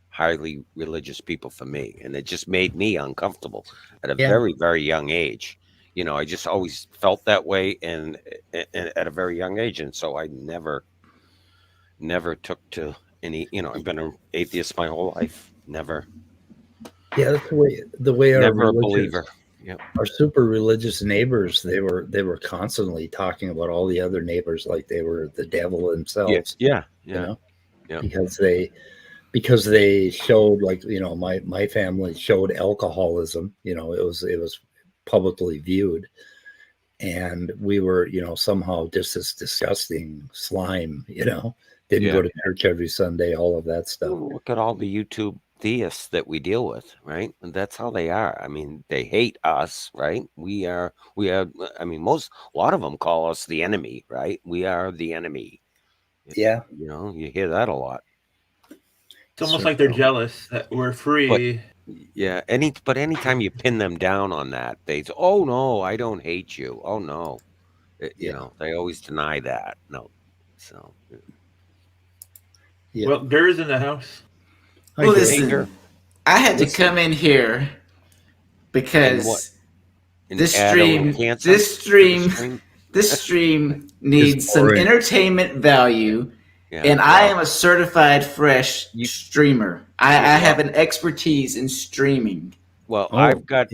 highly religious people for me. And it just made me uncomfortable at a very, very young age. I just always felt that way, and at a very young age. And so I never took to any, I've been an atheist my whole life. Never.
Yeah, that's the way our
never a believer. Yep.
Our super religious neighbors, they were constantly talking about all the other neighbors like they were the devil themselves.
Yeah.
Because they showed, like, my family showed alcoholism. It was publicly viewed, and we were somehow just this disgusting slime. Didn't go to church every Sunday, all of that stuff.
Well, look at all the YouTube theists that we deal with, right? And that's how they are. I mean, they hate us, right? We are. I mean, a lot of them call us the enemy, right? We are the enemy.
Yeah.
You hear that a lot.
It's almost like they're jealous that we're free.
But anytime you pin them down on that, they say, "Oh no, I don't hate you. Oh no," they always deny that. No, so.
Yeah. Well, Dur's in the house.
Well, listen, I had to come in here because this stream needs some entertainment value. Yeah, and I am a certified fresh streamer. I have an expertise in streaming.
Well, I've got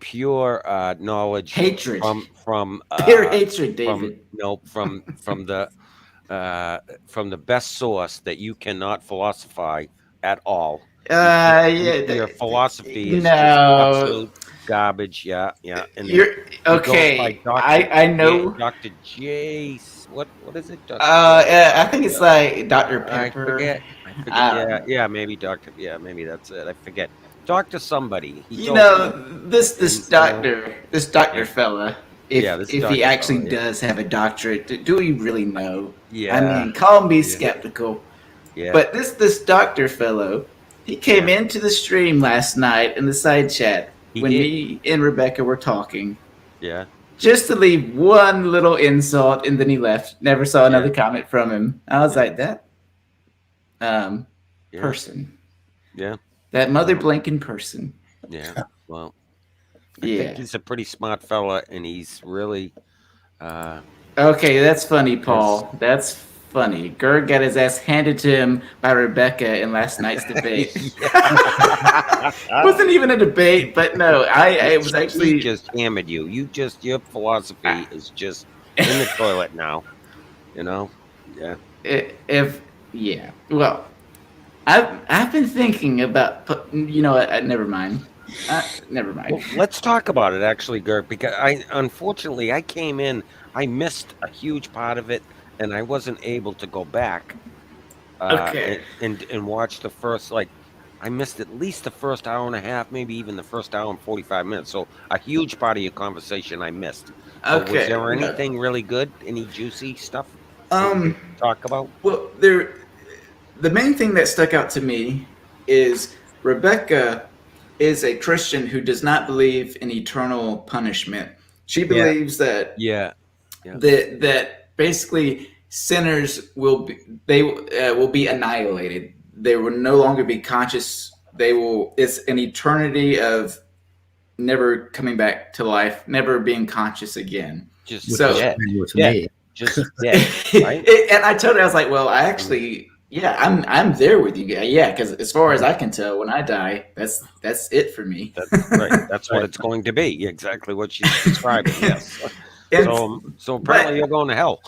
pure knowledge,
hatred
from
pure hatred, David.
From the best source that you cannot philosophize at all. Your philosophy is just absolute garbage. Yeah. And
you're okay. I know
Dr. J. What is it?
I think it's like Dr. Pepper.
I forget. Maybe Dr. Yeah, maybe that's it. I forget. Dr. Somebody.
This doctor fella. If he actually does have a doctorate, do we really know?
Yeah.
I mean, call me skeptical. Yeah. But this doctor fellow, he came into the stream last night in the side chat when me and Rebecca were talking.
Yeah.
Just to leave one little insult, and then he left. Never saw another comment from him. I was like, that person.
Yeah.
That mother blinking person.
Yeah. Well, I think he's a pretty smart fella, and he's really
okay, that's funny, Paul. That's funny. Gerg got his ass handed to him by Rebecca in last night's debate. Wasn't even a debate, but no, I was actually
he just hammered you. Your philosophy is just in the toilet now. Yeah.
Well, I've been thinking about. Never mind. Never mind.
Well, let's talk about it, actually, Gerg, because unfortunately I came in, I missed a huge part of it, and I wasn't able to go back and watch the first, I missed at least the first hour and a half, maybe even the first hour and 45 minutes. So a huge part of your conversation I missed. So was there anything really good? Any juicy stuff to talk about?
Well, the main thing that stuck out to me is Rebecca is a Christian who does not believe in eternal punishment. She believes that that basically sinners will be annihilated. They will no longer be conscious it's an eternity of never coming back to life, never being conscious again.
Just
Me.
Just dead, right?
And I told her, I was like, well, I actually, I'm there with you. Yeah, because as far as I can tell, when I die, that's it for me.
Right. That's what it's going to be. Exactly what she's describing. Yes. So apparently you're going to hell.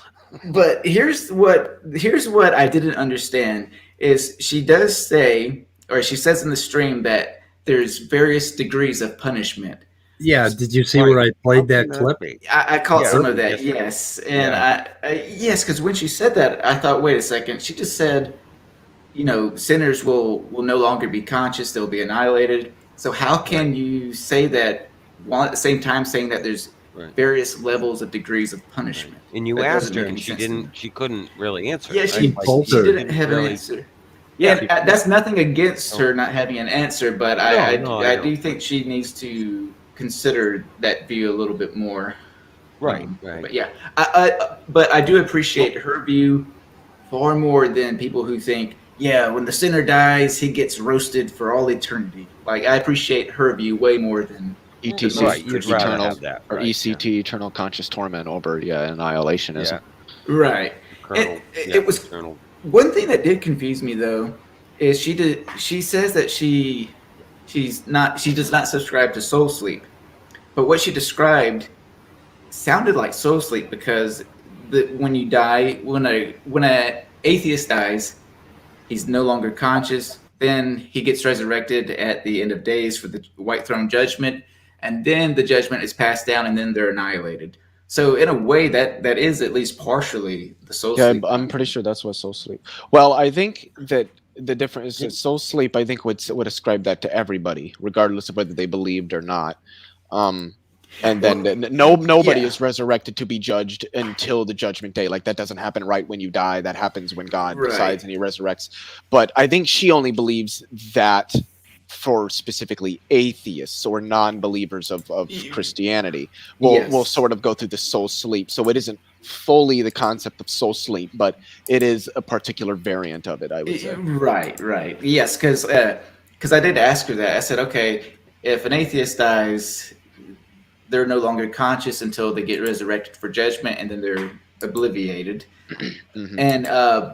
But here's what I didn't understand is she does say, or she says in the stream, that there's various degrees of punishment.
Yeah, did you see where I played that clip?
I caught some of that, yes. And yes, because when she said that, I thought, wait a second. She just said, sinners will no longer be conscious; they'll be annihilated. So how can you say that while at the same time saying that there's various levels of degrees of punishment?
Right. And you asked her, and she couldn't really answer.
Yeah, she didn't have an answer. Yeah, and that's nothing against her not having an answer, but I do think she needs to consider that view a little bit more.
Right.
But yeah, but I do appreciate her view far more than people who think, when the sinner dies, he gets roasted for all eternity. Like, I appreciate her view way more than
ETC, eternal, or ECT, eternal conscious torment over annihilationism.
Right. It was one thing that did confuse me though, is she says that she does not subscribe to soul sleep, but what she described sounded like soul sleep, because when you die, when a atheist dies, he's no longer conscious. Then he gets resurrected at the end of days for the white throne judgment, and then the judgment is passed down, and then they're annihilated. So in a way, that is at least partially the soul sleep.
Yeah, I'm pretty sure that's what soul sleep. Well, I think that the difference is that soul sleep, I think, would ascribe that to everybody, regardless of whether they believed or not. And then nobody is resurrected to be judged until the judgment day. Like, that doesn't happen right when you die. That happens when God decides and he resurrects. But I think she only believes that for specifically atheists or non-believers of Christianity will sort of go through the soul sleep. So it isn't fully the concept of soul sleep, but it is a particular variant of it, I would say.
Right. Yes, because I did ask her that. I said, okay, if an atheist dies, they're no longer conscious until they get resurrected for judgment, and then they're obliviated. And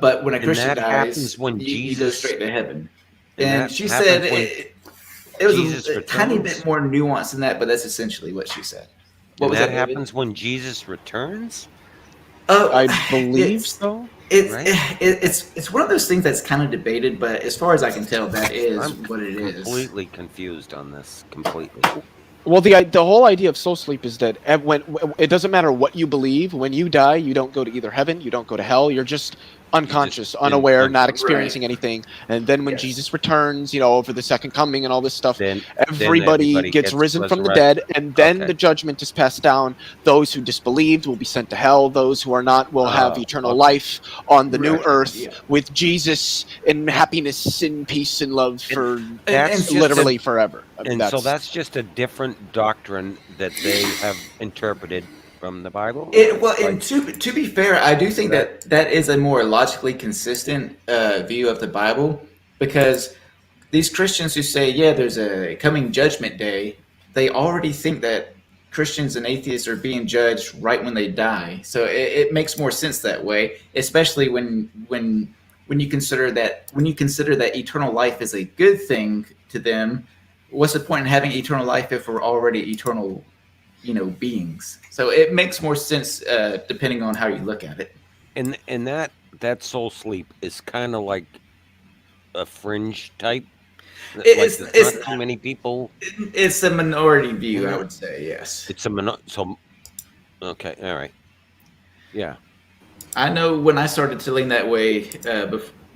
but when a Christian dies, you go straight to heaven. And she said it was a tiny bit more nuanced than that, but that's essentially what she said.
What was that happens when Jesus returns?
I believe so.
It's one of those things that's kind of debated, but as far as I can tell, that is what it is.
I'm completely confused on this. Completely.
Well, the whole idea of soul sleep is that when it doesn't matter what you believe, when you die, you don't go to either heaven, you don't go to hell. You're just unconscious, unaware, not experiencing anything. And then when Jesus returns, over the second coming and all this stuff, then everybody gets risen from the dead, and then the judgment is passed down. Those who disbelieved will be sent to hell. Those who are not will have eternal life on the new earth with Jesus in happiness and peace and love for literally forever.
So that's just a different doctrine that they have interpreted from the Bible?
And to be fair, I do think that is a more logically consistent view of the Bible, because these Christians who say, there's a coming judgment day, they already think that Christians and atheists are being judged right when they die. So it makes more sense that way, especially when you consider that eternal life is a good thing to them. What's the point in having eternal life if we're already eternal beings? So it makes more sense depending on how you look at it.
And that soul sleep is kind of like a fringe type. It's not too many people.
It's a minority view, I would say. Yes,
it's a so. Okay, all right. Yeah,
I know when I started to lean that way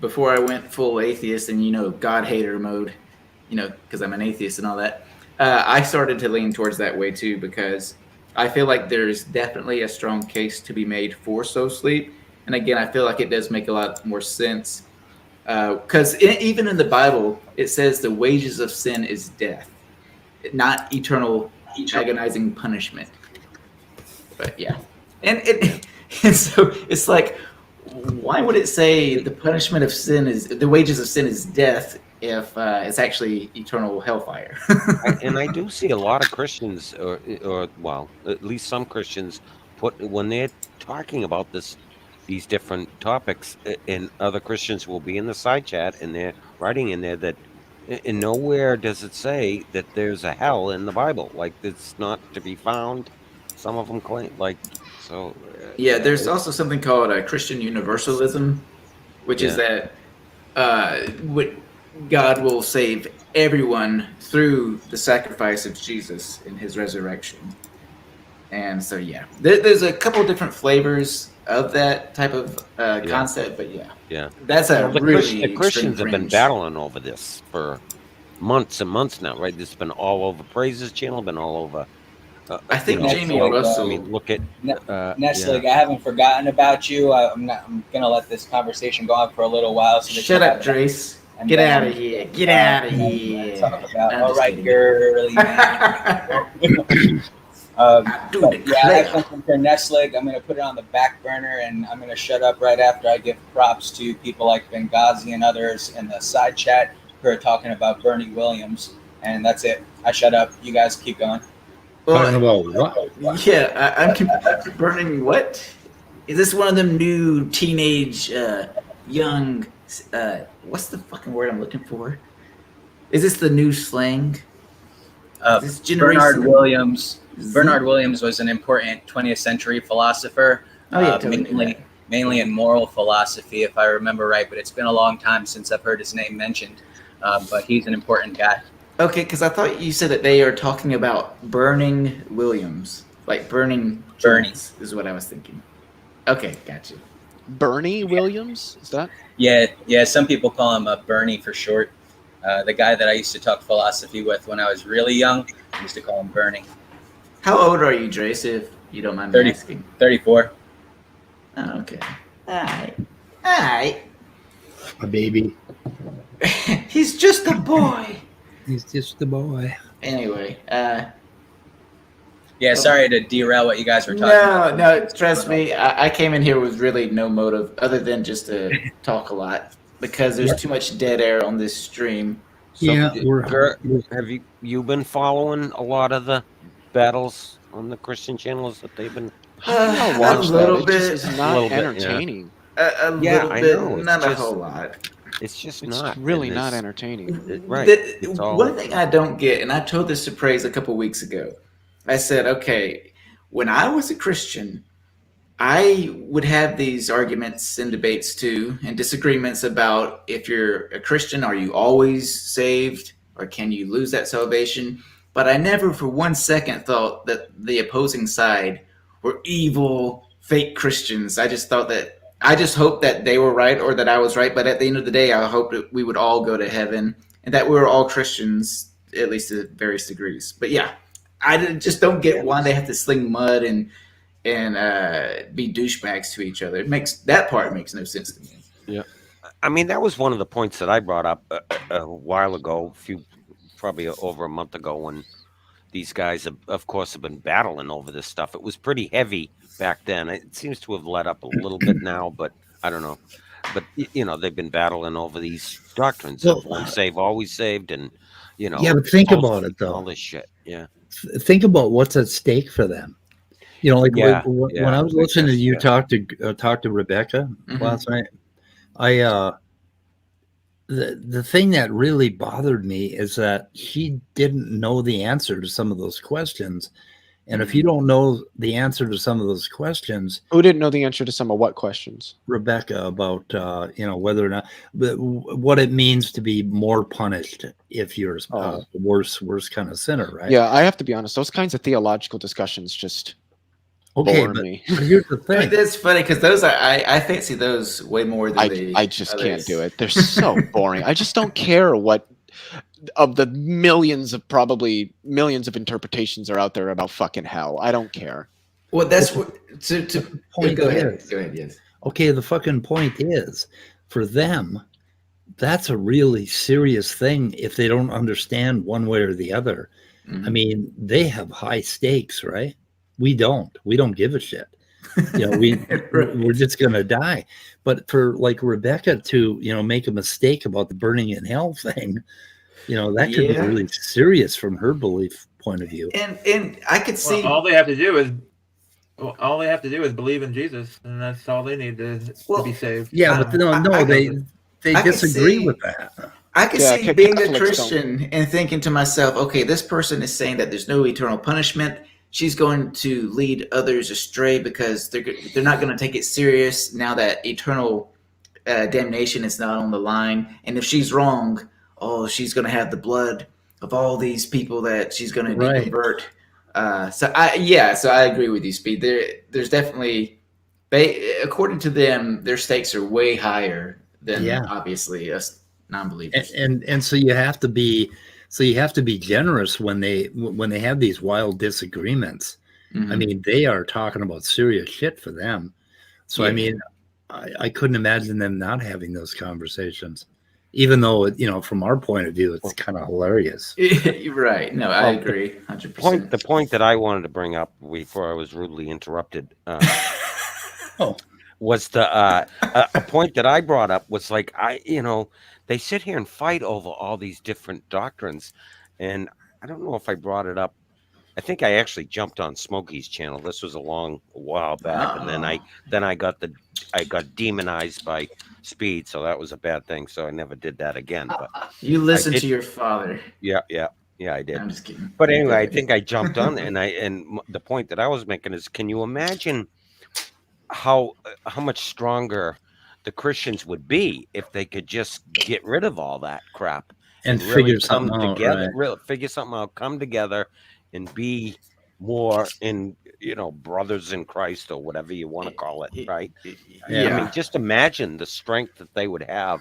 before I went full atheist and God hater mode, because I'm an atheist and all that. I started to lean towards that way too, because I feel like there's definitely a strong case to be made for soul sleep. And again, I feel like it does make a lot more sense, because even in the Bible, it says the wages of sin is death, not eternal agonizing punishment. But yeah, and so it's like, why would it say the punishment of sin is the wages of sin is death if it's actually eternal hellfire.
And I do see a lot of Christians, or well, at least some Christians, when they're talking about these different topics, and other Christians will be in the side chat, and they're writing in there that, and nowhere does it say that there's a hell in the Bible. Like, it's not to be found. Some of them claim, like, so.
Yeah, there's also something called Christian universalism, which is that God will save everyone through the sacrifice of Jesus in his resurrection. And so, yeah, there's a couple different flavors of that type of concept, but
yeah,
that's
the Christians have been battling over this for months and months now, right? This has been all over Praise's channel, been all over.
I think Jamie Russell.
I mean, look at
Nitschke. I haven't forgotten about you. I'm gonna let this conversation go on for a little while. So
shut up, Trace. Get out of here. Get out of here.
Talk about, all right, girly man. I have something for Nitschke. I'm gonna put it on the back burner, and I'm gonna shut up right after I give props to people like Benghazi and others in the side chat who are talking about Bernie Williams. And that's it. I shut up. You guys keep going.
Talking about what?
Yeah, I'm burning what? Is this one of them new teenage, young, what's the fucking word I'm looking for? Is this the new slang?
Bernard Williams. Bernard Williams was an important 20th century philosopher, mainly in moral philosophy, if I remember right. But it's been a long time since I've heard his name mentioned. But he's an important guy.
Okay, because I thought you said that they are talking about burning Williams, like burning journeys is what I was thinking. Okay, gotcha.
Bernie Williams, is that?
Yeah. Some people call him Bernie for short. The guy that I used to talk philosophy with when I was really young, I used to call him Bernie.
How old are you, Drace, if you don't mind me asking?
34.
Oh, okay. All right.
A baby.
He's just a boy.
He's just a boy.
Anyway,
yeah, sorry to derail what you guys were talking about.
No, trust me. I came in here with really no motive other than just to talk a lot because there's too much dead air on this stream.
So, have you been following a lot of the battles on the Christian channels that they've been?
A little bit.
It's not entertaining.
A little bit, not a whole lot.
It's just
it's
not
really not entertaining.
Right.
One thing I don't get, and I told this to Praise a couple weeks ago. I said, okay, when I was a Christian, I would have these arguments and debates too, and disagreements about if you're a Christian, are you always saved, or can you lose that salvation? But I never for 1 second thought that the opposing side were evil, fake Christians. I just hoped that they were right or that I was right. But at the end of the day, I hoped that we would all go to heaven and that we were all Christians, at least to various degrees. But yeah, I just don't get why they have to sling mud and be douchebags to each other. That part makes no sense to me.
Yeah, I mean that was one of the points that I brought up a while ago, probably over a month ago, when these guys, of course, have been battling over this stuff. It was pretty heavy back then. It seems to have let up a little bit now, but I don't know. But they've been battling over these doctrines of once saved, always saved, and
Yeah, but think about it though.
All this shit. Yeah.
Think about what's at stake for them. When I was listening to you talk to Rebecca last night, the thing that really bothered me is that she didn't know the answer to some of those questions. And if you don't know the answer to some of those questions,
who didn't know the answer to some of what questions?
Rebecca, about whether or not what it means to be more punished if you're a worse kind of sinner, right?
Yeah, I have to be honest. Those kinds of theological discussions just bore me.
But here's the thing.
It's funny because those I fancy those way more than
I just can't do it. They're so boring. I just don't care what of the millions of interpretations are out there about fucking hell. I don't care.
Well, that's what
point
go ahead.
is.
Go ahead, yes.
Okay, the fucking point is, for them, that's a really serious thing if they don't understand one way or the other. Mm-hmm. I mean, they have high stakes, right? We don't give a shit. we're just going to die. But for like Rebecca to, make a mistake about the burning in hell thing, that could be really serious from her belief point of view.
And I could see
all they have to do is believe in Jesus, and that's all they need to be saved.
Yeah, but they disagree with that.
I could see being a Christian and thinking to myself, okay, this person is saying that there's no eternal punishment. She's going to lead others astray because they're not going to take it serious now that eternal damnation is not on the line. And if she's wrong, she's going to have the blood of all these people that she's going to deconvert. So I agree with you, Speed. There's definitely, according to them, their stakes are way higher than obviously us non-believers.
And so you have to be generous when they have these wild disagreements. I mean, they are talking about serious shit for them. So I mean, I couldn't imagine them not having those conversations, even though from our point of view, it's kind of hilarious.
Right? No, I agree, 100%.
The point that I wanted to bring up before I was rudely interrupted. Was a point that I brought up was like they sit here and fight over all these different doctrines, and I don't know if I brought it up. I think I actually jumped on Smokey's channel. This was a while back, and then I got demonized by Speed, so that was a bad thing. So I never did that again. But
you listened to your father.
Yeah, I did.
I'm just kidding.
But anyway, I think I jumped on, and the point that I was making is, can you imagine how much stronger the Christians would be if they could just get rid of all that crap
and
really
figure something out
together, figure something out, come together and be more in, brothers in Christ or whatever you want to call it, right?
Yeah.
I mean, just imagine the strength that they would have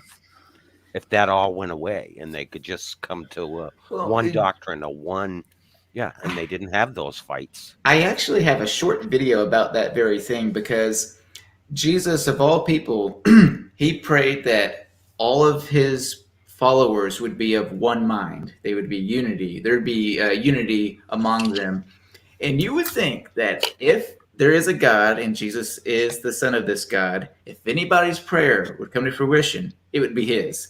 if that all went away and they could just come to one doctrine, and they didn't have those fights.
I actually have a short video about that very thing, because Jesus, of all people, he prayed that all of his followers would be of one mind. They would be unity. There'd be unity among them. And you would think that if there is a God and Jesus is the son of this God, if anybody's prayer would come to fruition, it would be his.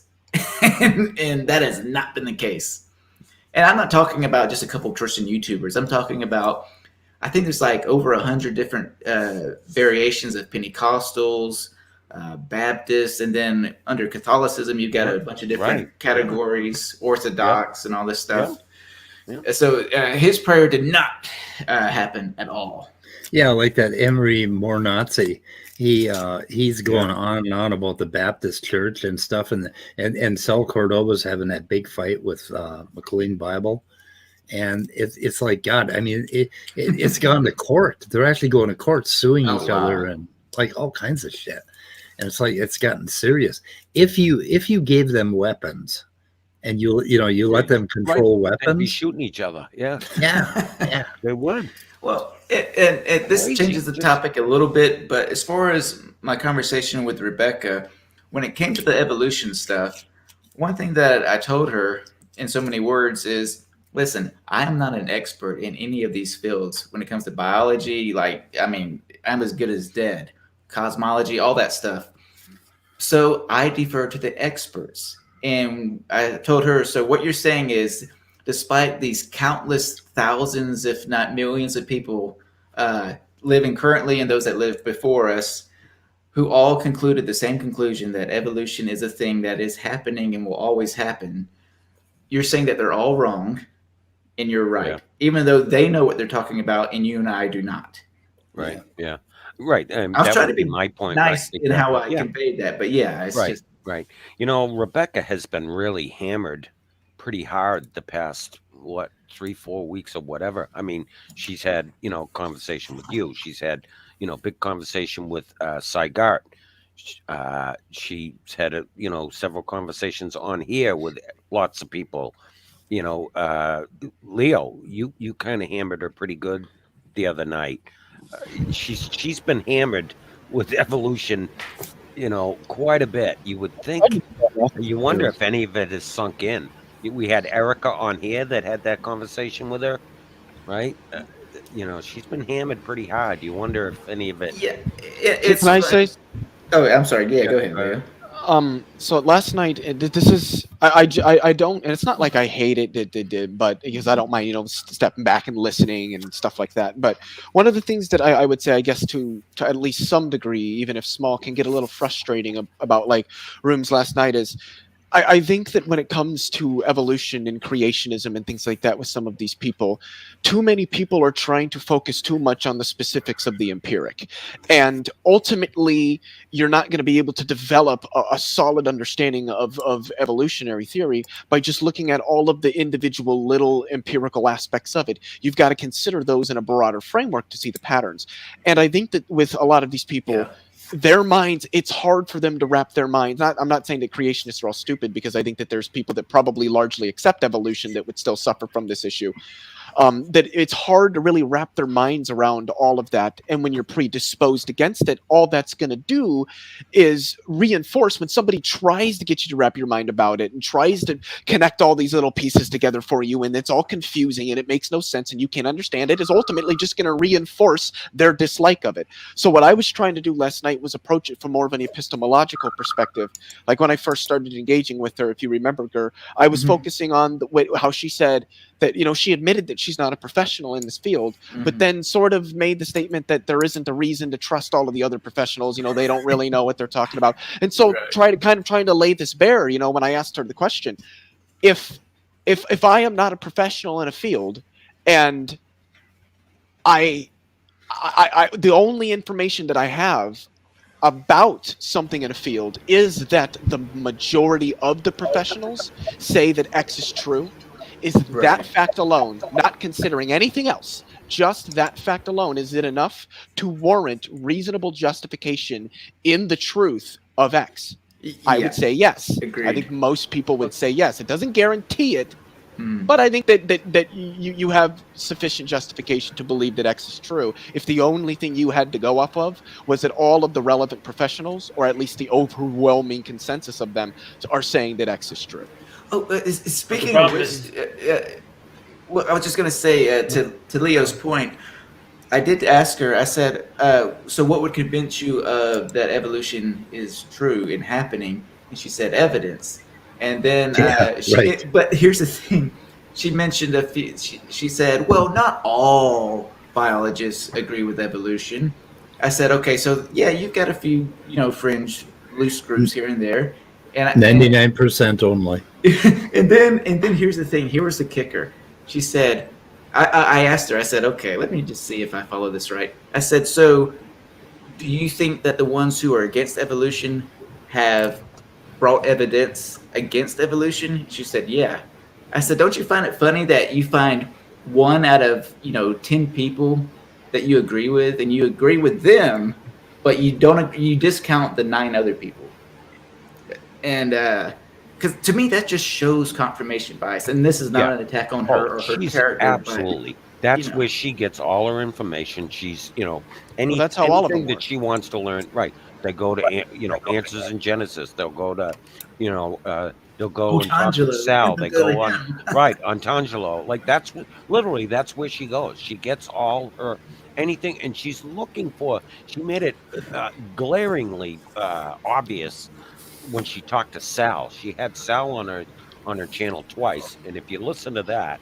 and that has not been the case. And I'm not talking about just a couple Christian YouTubers. I'm talking about, I think there's like over 100 different variations of Pentecostals, Baptists, and then under Catholicism, you've got a bunch of different categories, Orthodox and all this stuff. Yeah. So his prayer did not happen at all.
Yeah, like that Emery Mornazzi. He's going on and on about the Baptist Church and stuff, and Sal Cordoba's having that big fight with McLean Bible, and it's like, God, I mean, it's gone to court. They're actually going to court, suing each other and like all kinds of shit. And it's like, it's gotten serious. If you gave them weapons, and you let them control weapons,
they'd be shooting each other. Yeah, they would.
Well, this changes the topic a little bit, but as far as my conversation with Rebecca, when it came to the evolution stuff, one thing that I told her in so many words is, listen, I am not an expert in any of these fields when it comes to biology. I'm as good as dead, cosmology, all that stuff. So I defer to the experts. And I told her, so what you're saying is, despite these countless thousands, if not millions of people living currently and those that lived before us, who all concluded the same conclusion that evolution is a thing that is happening and will always happen, you're saying that they're all wrong and you're right, even though they know what they're talking about and you and I do not.
Right. Yeah. Right.
I was trying to be
my point.
Nice in how I conveyed that, but it's just
right. Rebecca has been really hammered pretty hard the past 3-4 weeks or whatever. I mean, she's had conversation with you. She's had big conversation with Sygart. She's had several conversations on here with lots of people. Leo, you kind of hammered her pretty good the other night. She's been hammered with evolution, quite a bit. You would think. You wonder if any of it has sunk in. We had Erica on here that had that conversation with her, right? she's been hammered pretty hard. You wonder if any of it.
Yeah, it's.
Can I say?
Oh, I'm sorry. Yeah, go ahead, Leo.
So last night, this is I don't, and it's not like I hate it, but because I don't mind, stepping back and listening and stuff like that. But one of the things that I would say, I guess, to at least some degree, even if small, can get a little frustrating about like rooms last night is, I think that when it comes to evolution and creationism and things like that with some of these people, too many people are trying to focus too much on the specifics of the empiric. And ultimately, you're not going to be able to develop a solid understanding of evolutionary theory by just looking at all of the individual little empirical aspects of it. You've got to consider those in a broader framework to see the patterns. And I think that with a lot of these people, their minds, it's hard for them to wrap their minds. I'm not saying that creationists are all stupid, because I think that there's people that probably largely accept evolution that would still suffer from this issue. That it's hard to really wrap their minds around all of that. And when you're predisposed against it, all that's going to do is reinforce when somebody tries to get you to wrap your mind about it and tries to connect all these little pieces together for you, and it's all confusing and it makes no sense and you can't understand it, is ultimately just going to reinforce their dislike of it. So what I was trying to do last night was approach it from more of an epistemological perspective. Like when I first started engaging with her, if you remember, Gur, I was focusing on the way how she said that, she admitted that she's not a professional in this field, but then sort of made the statement that there isn't a reason to trust all of the other professionals. They don't really know what they're talking about. And so trying to lay this bare, when I asked her the question, if I am not a professional in a field, and I the only information that I have about something in a field is that the majority of the professionals say that X is true, is that fact alone, not considering anything else, just that fact alone, is it enough to warrant reasonable justification in the truth of X? I would say yes.
Agreed.
I think most people would say yes. It doesn't guarantee it, but I think that you have sufficient justification to believe that X is true if the only thing you had to go off of was that all of the relevant professionals, or at least the overwhelming consensus of them, are saying that X is true.
Oh, speaking of which, well, I was just going to say to Leo's point, I did ask her, I said, so what would convince you that evolution is true and happening? And she said evidence. And then, but here's the thing. She mentioned a few, she said, well, not all biologists agree with evolution. I said, okay, so yeah, you've got a few, fringe loose screws here and there. And
99% only.
and then here's the thing. Here was the kicker. She said, I asked her, I said, okay, let me just see if I follow this right. I said, so do you think that the ones who are against evolution have brought evidence against evolution? She said, yeah. I said, don't you find it funny that you find 1 out of 10 people that you agree with, and you agree with them, but you discount the 9 other people? And because to me that just shows confirmation bias, and this is not an attack on her or her character.
Absolutely, that's where she gets all her information. She's
that's how all of them
that
work.
she wants to learn. Right, they go to Answers in Genesis. They'll go to they'll go and talk to Sal. They go on on Tangelo. Like that's where she goes. She gets all her anything, and she's looking for. She made it glaringly obvious when she talked to Sal. She had Sal on her channel twice, and if you listen to that,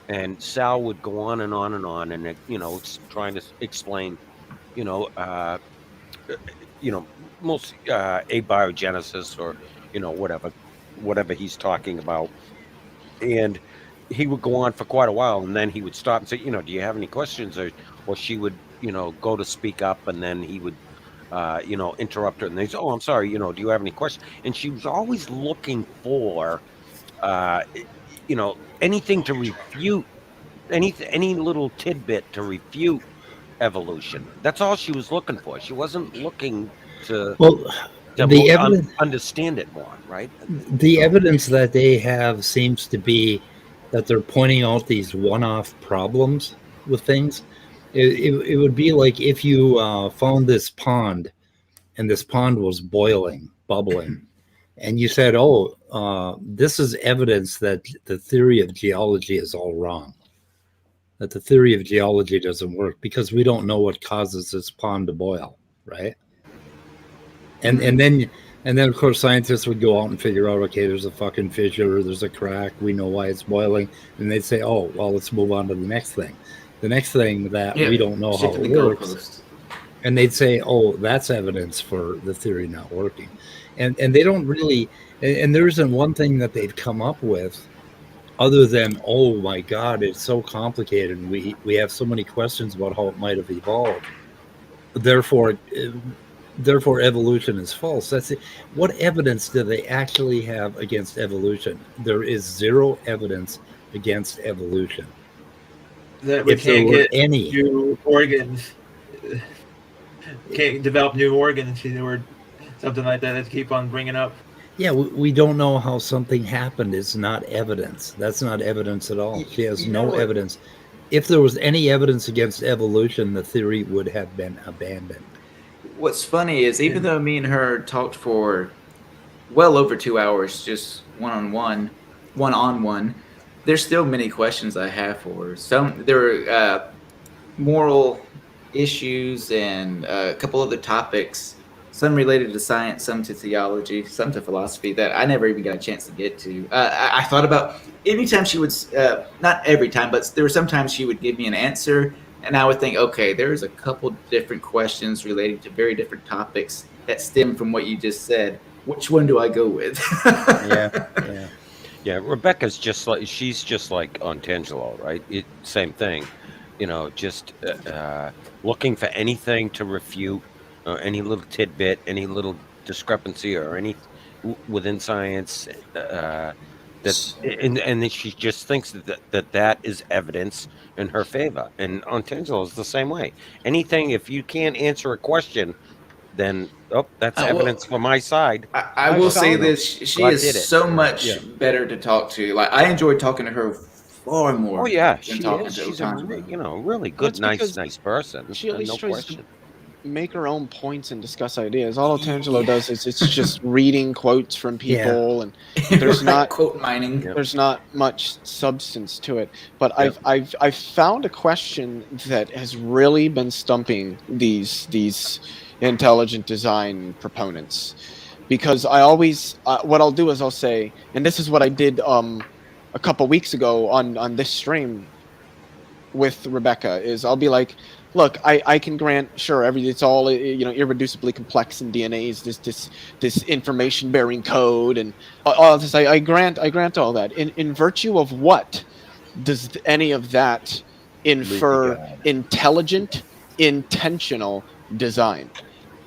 and Sal would go on and on and on, and trying to explain, most abiogenesis or whatever he's talking about, and he would go on for quite a while, and then he would stop and say, do you have any questions? Or she would go to speak up, and then he would interrupt her, and they say, oh, I'm sorry, do you have any questions? And she was always looking for anything to refute, any little tidbit to refute evolution. That's all she was looking for. She wasn't looking to understand it more, right?
The evidence that they have seems to be that they're pointing out these one-off problems with things. It would be like if you found this pond, and this pond was bubbling, and you said, oh, this is evidence that the theory of geology is all wrong. that the theory of geology doesn't work because we don't know what causes this pond to boil, right? And then of course scientists would go out and figure out, okay, there's a fucking fissure, there's a crack, we know why it's boiling, and they'd say, oh, well, let's move on to the next thing. The next thing that we don't know how it works, and they'd say, oh, that's evidence for the theory not working. And they don't really, and there isn't one thing that they've come up with other than, oh my God, it's so complicated. We have so many questions about how it might have evolved. Therefore, evolution is false. That's it. What evidence do they actually have against evolution? There is zero evidence against evolution.
That we can't get any new organs, can't develop new organs, or something like that. Let's keep on bringing up.
Yeah, we don't know how something happened is not evidence. That's not evidence at all. She has no evidence. If there was any evidence against evolution, the theory would have been abandoned.
What's funny is even though me and her talked for well over 2 hours, just one-on-one, there's still many questions I have for her. There were moral issues and a couple other topics, some related to science, some to theology, some to philosophy that I never even got a chance to get to. I thought about anytime she would, not every time, but there were sometimes she would give me an answer, and I would think, okay, there's a couple different questions relating to very different topics that stem from what you just said. Which one do I go with?
Yeah. Rebecca's just like, she's just like on Tangelo, right? Same thing, just looking for anything to refute, any little tidbit, any little discrepancy, or any within science and then she just thinks that is evidence in her favor. And on Tangelo is the same way. Anything, if you can't answer a question, then that's evidence for my side.
I will say this: she is so much better to talk to. Like, I enjoyed talking to her far more.
Oh yeah,
she's a
really good, nice person.
She at least
no
tries
question.
to make her own points and discuss ideas. All Tangelo does is it's just reading quotes from people, and there's not
quote mining.
There's not much substance to it. But I've found a question that has really been stumping these intelligent design proponents, because I always what I'll do is I'll say, and this is what I did a couple weeks ago on this stream with Rebecca, is I'll be like, look, I can grant, sure, it's all irreducibly complex in DNA, is this information bearing code and all this. I grant all that. In virtue of what does any of that infer intelligent, intentional design?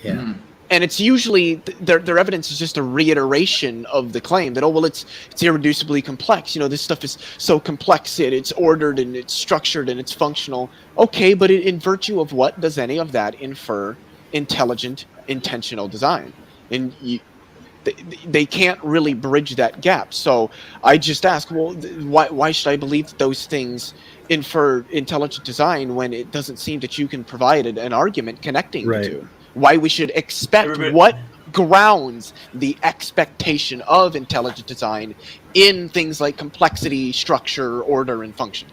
Yeah.
And it's usually their evidence is just a reiteration of the claim that, it's irreducibly complex. This stuff is so complex, it's ordered and it's structured and it's functional. Okay, but in virtue of what does any of that infer intelligent, intentional design? And they can't really bridge that gap. So I just ask, well, why should I believe that those things infer intelligent design when it doesn't seem that you can provide an argument connecting the two? Why we should expect, what grounds the expectation of intelligent design in things like complexity, structure, order, and function.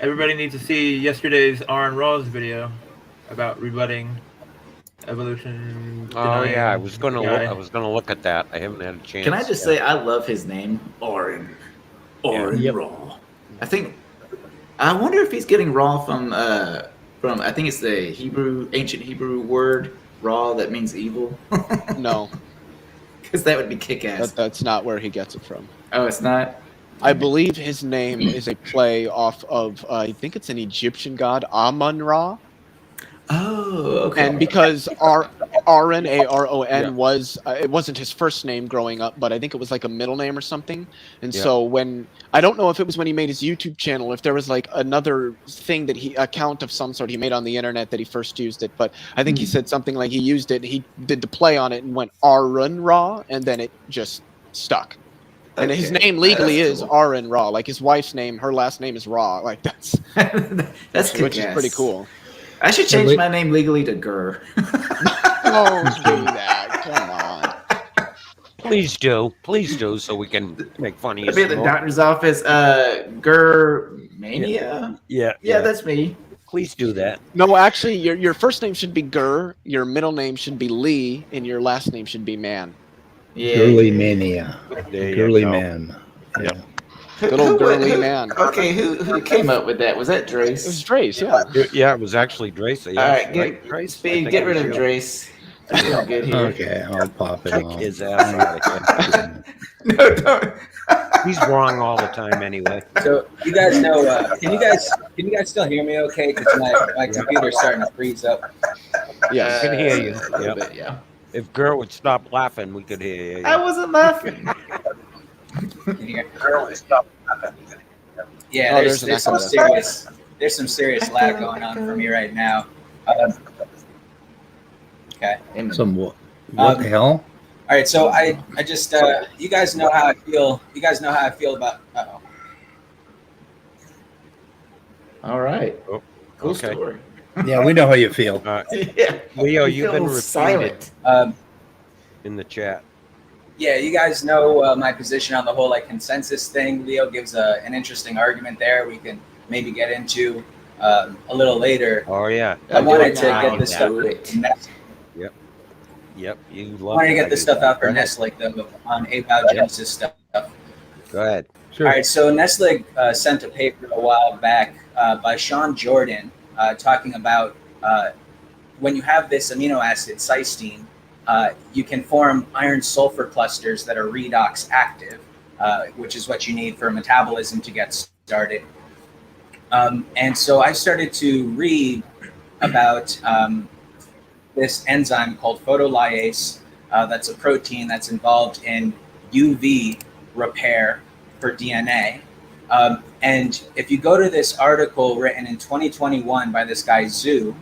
Everybody needs to see yesterday's Aaron Rawls video about rebutting evolution.
Oh yeah, I was gonna look at that. I haven't had a chance.
Can I just say I love his name, Aaron Raw. I wonder if he's getting raw from I think it's the ancient Hebrew word "raw" that means evil.
No,
because that would be kick-ass.
That's not where he gets it from.
Oh, it's not?
I believe his name is a play off of, I think it's an Egyptian god, Amun-Ra.
Oh, okay.
And because Aaron, A-R-O-N, was, it wasn't his first name growing up, but I think it was like a middle name or something. And so I don't know if it was when he made his YouTube channel, if there was like another thing account of some sort he made on the internet that he first used it, but I think he said something like he used it, he did the play on it and went Aaron-Ra, and then it just stuck. And his name legally is Aaron-Ra, like his wife's name, her last name is Ra, like that's which is pretty cool.
I should change my name legally to Gur.
Oh, do that. Come on.
Please do, so we can make fun of you.
I'll be at the doctor's office. Gur Mania?
Yeah.
Yeah, that's me.
Please do that.
No, actually, your first name should be Gur, your middle name should be Lee, and your last name should be Man.
Yeah.
Girly mania.
There
Girly
you go.
man.
Yep.
Good old girly man.
Okay, who came up with that? Was that Drace?
It was Drace, yeah.
Yeah, it was actually Drace. Yes,
All right,
Drace?
Speed, get rid of Drace. He's doing good here.
Okay, I'll pop it
Kick
off.
his ass out of here.
No, don't.
He's wrong all the time anyway.
So you guys know? Can you guys still hear me? Okay, because my computer's starting to freeze up.
Yes.
I can hear you.
A little
Yep.
bit, yeah.
If girl would stop laughing, we could hear you.
I wasn't laughing.
Yeah,
Oh,
there's
there's an
some
echo
serious lag going on for me right now. Okay.
Some what the hell?
All right, so I just you guys know how I feel. You guys know how I feel about. Uh-oh.
All right.
Oh,
Cool
okay.
story.
Yeah, we know how you feel.
Yeah.
Leo, you've been
Feels
repeated
silent.
in the chat.
Yeah, you guys know my position on the whole like consensus thing. Leo gives an interesting argument there. We can maybe get into a little later.
Oh yeah.
I wanted to
Now
get this stuff.
Yep. You
I
love.
wanted to get this stuff out for
Go ahead.
Nitschke though on Abiotic stuff.
Go ahead.
Sure.
All right, so Nitschke sent a paper a while back by Sean Jordan talking about when you have this amino acid cysteine, you can form iron-sulfur clusters that are redox-active, which is what you need for metabolism to get started. And so I started to read about this enzyme called Photolyase. That's a protein that's involved in UV repair for DNA. And if you go to this article written in 2021 by this guy Zhu,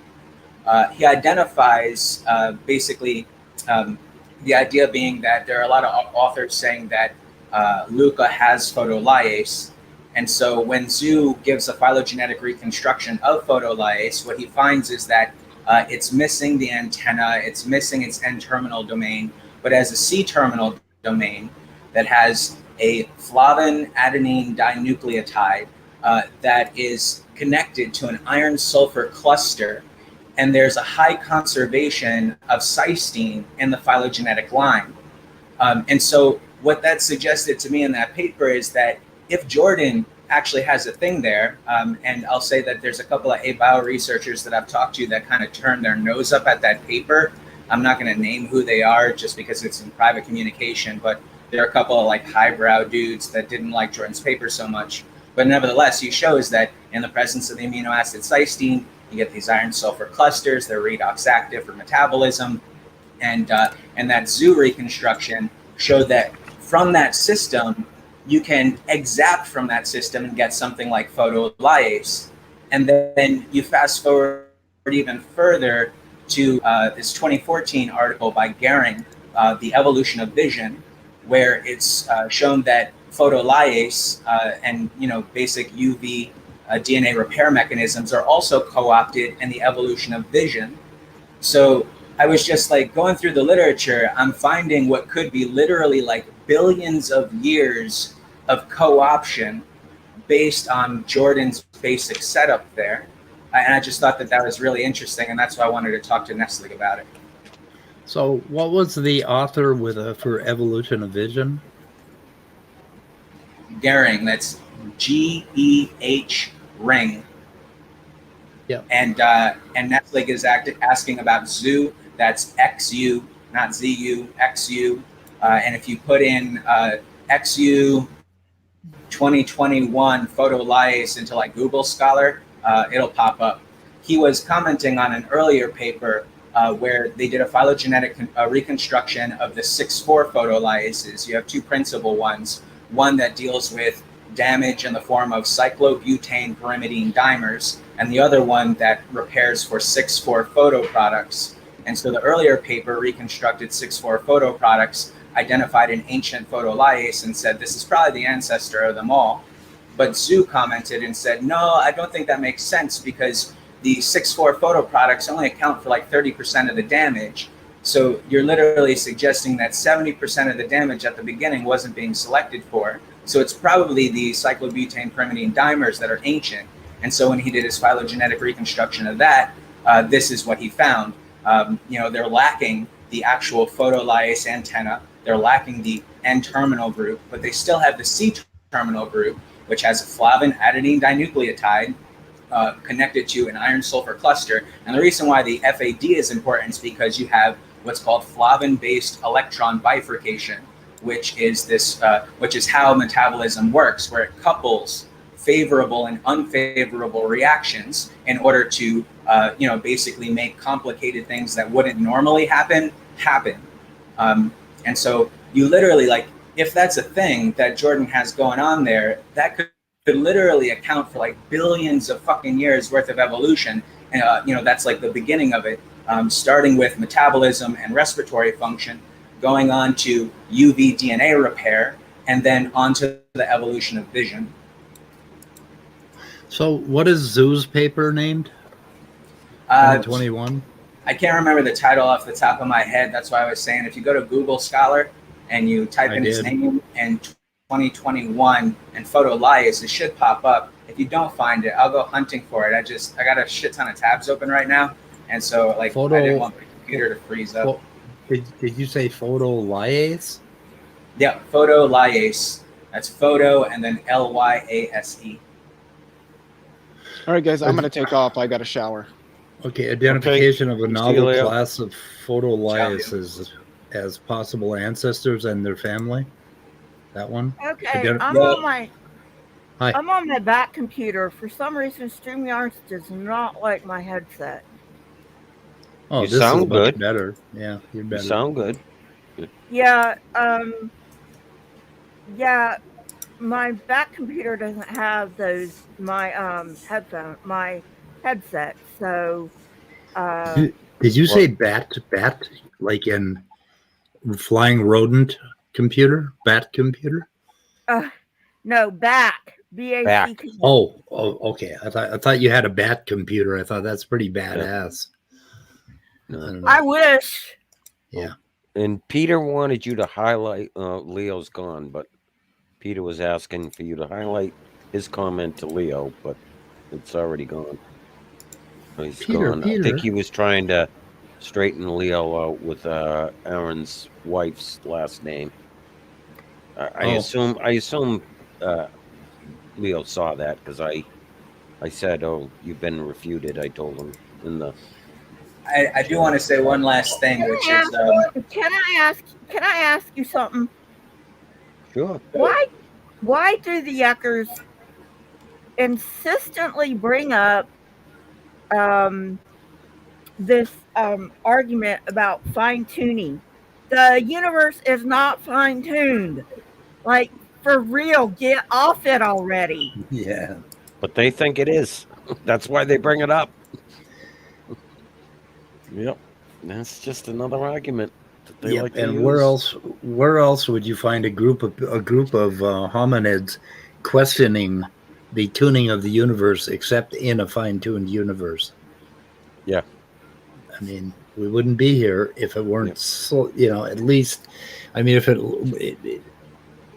he identifies basically the idea being that there are a lot of authors saying that Luca has photolyase. And so when Zhu gives a phylogenetic reconstruction of photolyase, what he finds is that it's missing the antenna, it's missing its N-terminal domain, but has a C-terminal domain that has a flavin adenine dinucleotide that is connected to an iron-sulfur cluster, and there's a high conservation of cysteine in the phylogenetic line. And so what that suggested to me in that paper is that if Jordan actually has a thing there, and I'll say that there's a couple of abio researchers that I've talked to that kind of turned their nose up at that paper. I'm not going to name who they are just because it's in private communication, but there are a couple of like highbrow dudes that didn't like Jordan's paper so much. But nevertheless, he shows that in the presence of the amino acid cysteine, you get these iron-sulfur clusters. They're redox-active for metabolism. And that Zhu reconstruction showed that from that system, you can exapt from that system and get something like photolyase. And then you fast forward even further to this 2014 article by Gehring, The Evolution of Vision, where it's shown that photolyase and basic UV DNA repair mechanisms are also co-opted in the evolution of vision. So I was just like going through the literature, I'm finding what could be literally like billions of years of co-option based on Jordan's basic setup there. And I just thought that that was really interesting, and that's why I wanted to talk to Nitschke about it.
So what was the author with for Evolution of Vision?
Gehring, that's G-E-H Ring.
Yep.
And Nitschke is asking about Zhu, that's XU, not ZU, XU. And if you put in XU 2021 photolyase into like Google Scholar, it'll pop up. He was commenting on an earlier paper where they did a phylogenetic reconstruction of the 6,4 photolyases. You have two principal ones, one that deals with damage in the form of cyclobutane pyrimidine dimers, and the other one that repairs for 6,4 photoproducts. And so the earlier paper reconstructed 6,4 photoproducts, identified an ancient photolyase, and said this is probably the ancestor of them all. But Zhu commented and said, no, I don't think that makes sense because the 6,4 photoproducts only account for like 30% of the damage. So you're literally suggesting that 70% of the damage at the beginning wasn't being selected for.
So it's probably the cyclobutane pyrimidine dimers that are ancient. And so when he did his phylogenetic reconstruction of that, this is what he found. They're lacking the actual photolyase antenna. They're lacking the N-terminal group, but they still have the C-terminal group, which has a flavin adenine dinucleotide connected to an iron-sulfur cluster. And the reason why the FAD is important is because you have what's called flavin-based electron bifurcation, which is how metabolism works, where it couples favorable and unfavorable reactions in order to basically make complicated things that wouldn't normally happen. And so you literally, like, if that's a thing that Jordan has going on there, that could literally account for like billions of fucking years worth of evolution. And that's like the beginning of it, starting with metabolism and respiratory function, going on to UV DNA repair, and then onto the evolution of vision.
So what is Zoo's paper named? 2021?
I can't remember the title off the top of my head. That's why I was saying, if you go to Google Scholar and you type in his name and 2021 and Photolyases, it should pop up. If you don't find it, I'll go hunting for it. I got a shit ton of tabs open right now. And so I didn't want my computer to freeze up.
Did you say Photolyases?
Yeah, Photolyases. That's photo and then Lyase.
All right, guys, I'm going to take off. I got a shower.
Okay, identification of a novel class of Photolyases as possible ancestors and their family. That one.
Okay, I'm on my back computer. For some reason, StreamYard does not like my headset.
Oh,
you
this
sound
is
good.
Better. Yeah, you're better.
You sound good.
Yeah. Yeah. My back computer doesn't have those. My headset. So.
Did you say bat like in flying rodent computer? Bat computer?
No, back. BAC.
Oh, okay. I thought you had a bat computer. I thought that's pretty badass.
I wish.
Yeah.
And Peter wanted you to highlight. Leo's gone, but Peter was asking for you to highlight his comment to Leo, but it's already gone. He's gone. I think he was trying to straighten Leo out with Aaron's wife's last name. I assume Leo saw that because I said, "Oh, you've been refuted." I told him in the.
I do want to say one last thing, which is.
Can I ask you something?
Sure.
Why do the yuckers insistently bring up this argument about fine tuning? The universe is not fine tuned. Like, for real, get off it already.
Yeah.
But they think it is. That's why they bring it up. Yep. That's just another argument that they like to
and
use.
where else would you find a group of hominids questioning the tuning of the universe except in a fine-tuned universe?
Yeah.
I mean, we wouldn't be here if it weren't so, at least, I mean,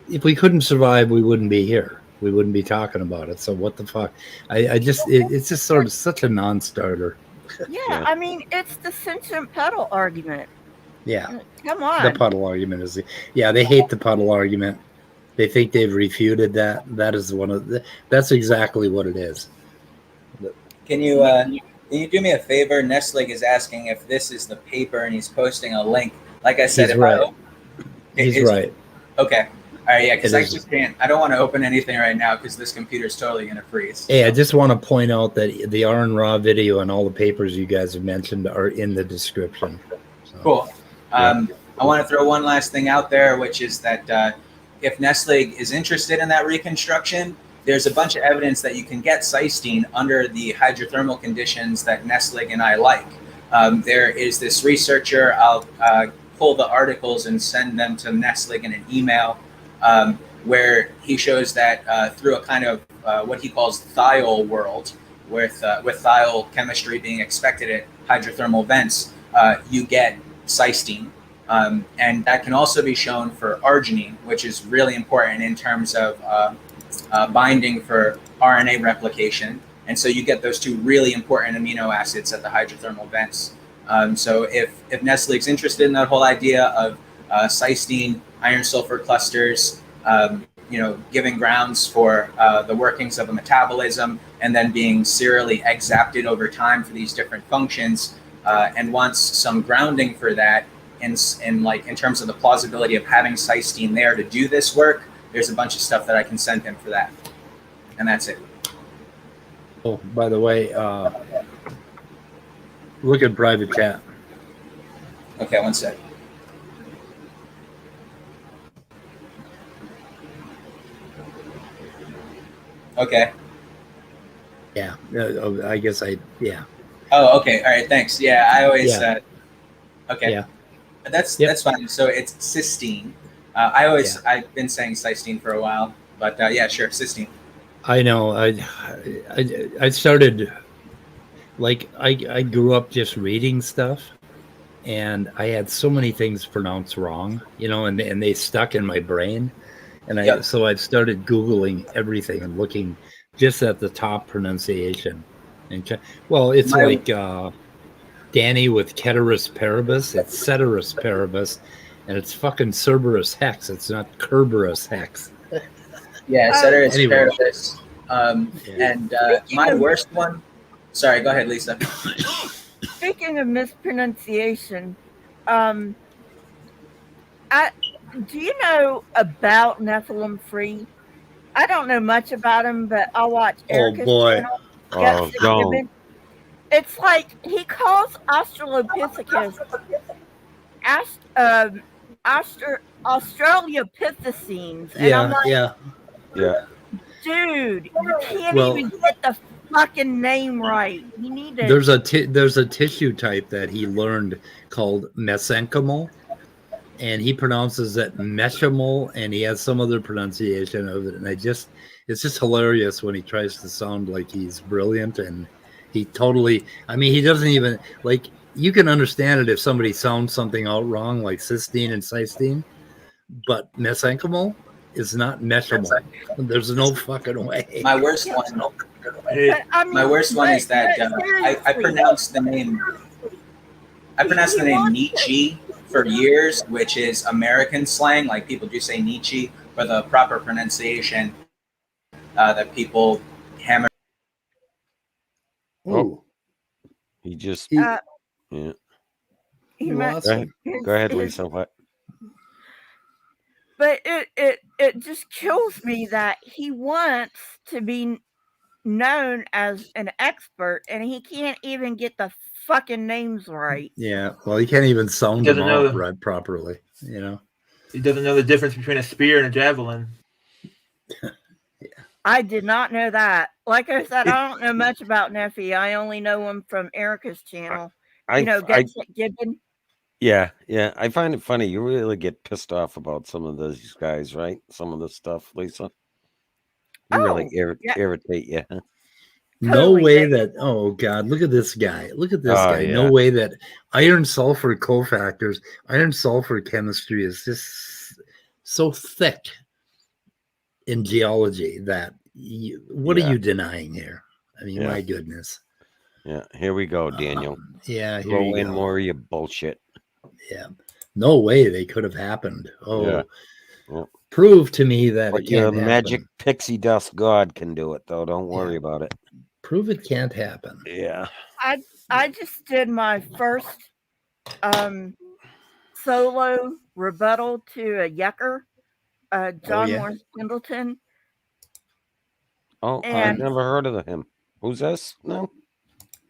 if we couldn't survive, we wouldn't be here. We wouldn't be talking about it. So what the fuck? It's just sort of such a non-starter.
Yeah, I mean, it's the sentient puddle argument.
Yeah.
Come on.
The puddle argument is they hate the puddle argument. They think they've refuted that. That is that's exactly what it is.
Can you do me a favor? Nestlig is asking if this is the paper, and he's posting a link. Like I said,
he's right. He's right.
Okay. All right, yeah, because I just can't. I don't want to open anything right now because this computer is totally going to freeze.
Hey, I just want to point out that the Aaron Raw video and all the papers you guys have mentioned are in the description. So.
Cool. I want to throw one last thing out there, which is that if Nestlig is interested in that reconstruction, there's a bunch of evidence that you can get cysteine under the hydrothermal conditions that Nestlig and I like. There is this researcher. I'll pull the articles and send them to Nestlig in an email. Where he shows that through a kind of what he calls thiol world, with thiol chemistry being expected at hydrothermal vents, you get cysteine. And that can also be shown for arginine, which is really important in terms of binding for RNA replication. And so you get those two really important amino acids at the hydrothermal vents. So if Nestle's interested in that whole idea of cysteine, iron-sulfur clusters, giving grounds for the workings of a metabolism, and then being serially exapted over time for these different functions, and wants some grounding for that in terms of the plausibility of having cysteine there to do this work, there's a bunch of stuff that I can send him for that. And that's it.
Oh, by the way, look at private chat.
Okay, one sec. Okay.
Yeah, I guess yeah.
Oh, okay. All right, thanks. Yeah, I always, okay.
Yeah.
That's fine. So it's cysteine. I've been saying cysteine for a while, but yeah, sure, cysteine.
I know. I started, like, I grew up just reading stuff, and I had so many things pronounced wrong, and they stuck in my brain. And so I started Googling everything and looking just at the top pronunciation. And it's like Danny with Ceteris paribus. It's Ceteris paribus, and it's fucking Cerberus hex. It's not Kerberos hex.
Yeah, Ceteris paribus. And my worst one. Sorry, go ahead, Lisa.
Speaking of mispronunciation, do you know about Nephilim Free? I don't know much about him, but I'll watch Erica's channel.
Oh, don't.
It's like he calls Australopithecus Australopithecines. And I'm like,
yeah.
Dude, you can't even get the fucking name right. You need to.
There's a tissue type that he learned called mesenchymal, and he pronounces it meshimal, and he has some other pronunciation of it. And it's just hilarious when he tries to sound like he's brilliant, and he totally. I mean, he doesn't even like. You can understand it if somebody sounds something out wrong, like cysteine and cysteine, but mesenchymal is not meshimal. There's no fucking way.
My worst one. My worst one is that I pronounced the name. I pronounced the name Nitschke for years, which is American slang. Like people do say Nietzsche, but the proper pronunciation that people hammer.
Oh, he just.
Yeah.
Go
Go
ahead, Lisa. What?
But it just kills me that he wants to be known as an expert and he can't even get the fucking names right.
Yeah, well, he can't even sound them out right properly.
He doesn't know the difference between a spear and a javelin.
I did not know that. Like I said, I don't know much about Nephi. I only know him from Erica's channel. Gibbon.
Yeah. I find it funny. You really get pissed off about some of these guys, right? Some of this stuff, Lisa. You really irritate you. Huh?
No way that, oh God, look at this guy. Look at this guy. Yeah. No way that iron-sulfur cofactors, iron-sulfur chemistry is just so thick in geology that what are you denying here? I mean, my goodness.
Yeah, here we go, Daniel.
Here
throw
you
in
go.
more of your bullshit.
Yeah, no way they could have happened.
Yeah.
Prove to me that
but
it can't
the magic pixie dust god can do it, though. Don't worry about it.
Prove it can't happen.
Yeah.
I just did my first solo rebuttal to a yucker, John Morris Pendleton.
Oh, I've never heard of him. Who's this? No.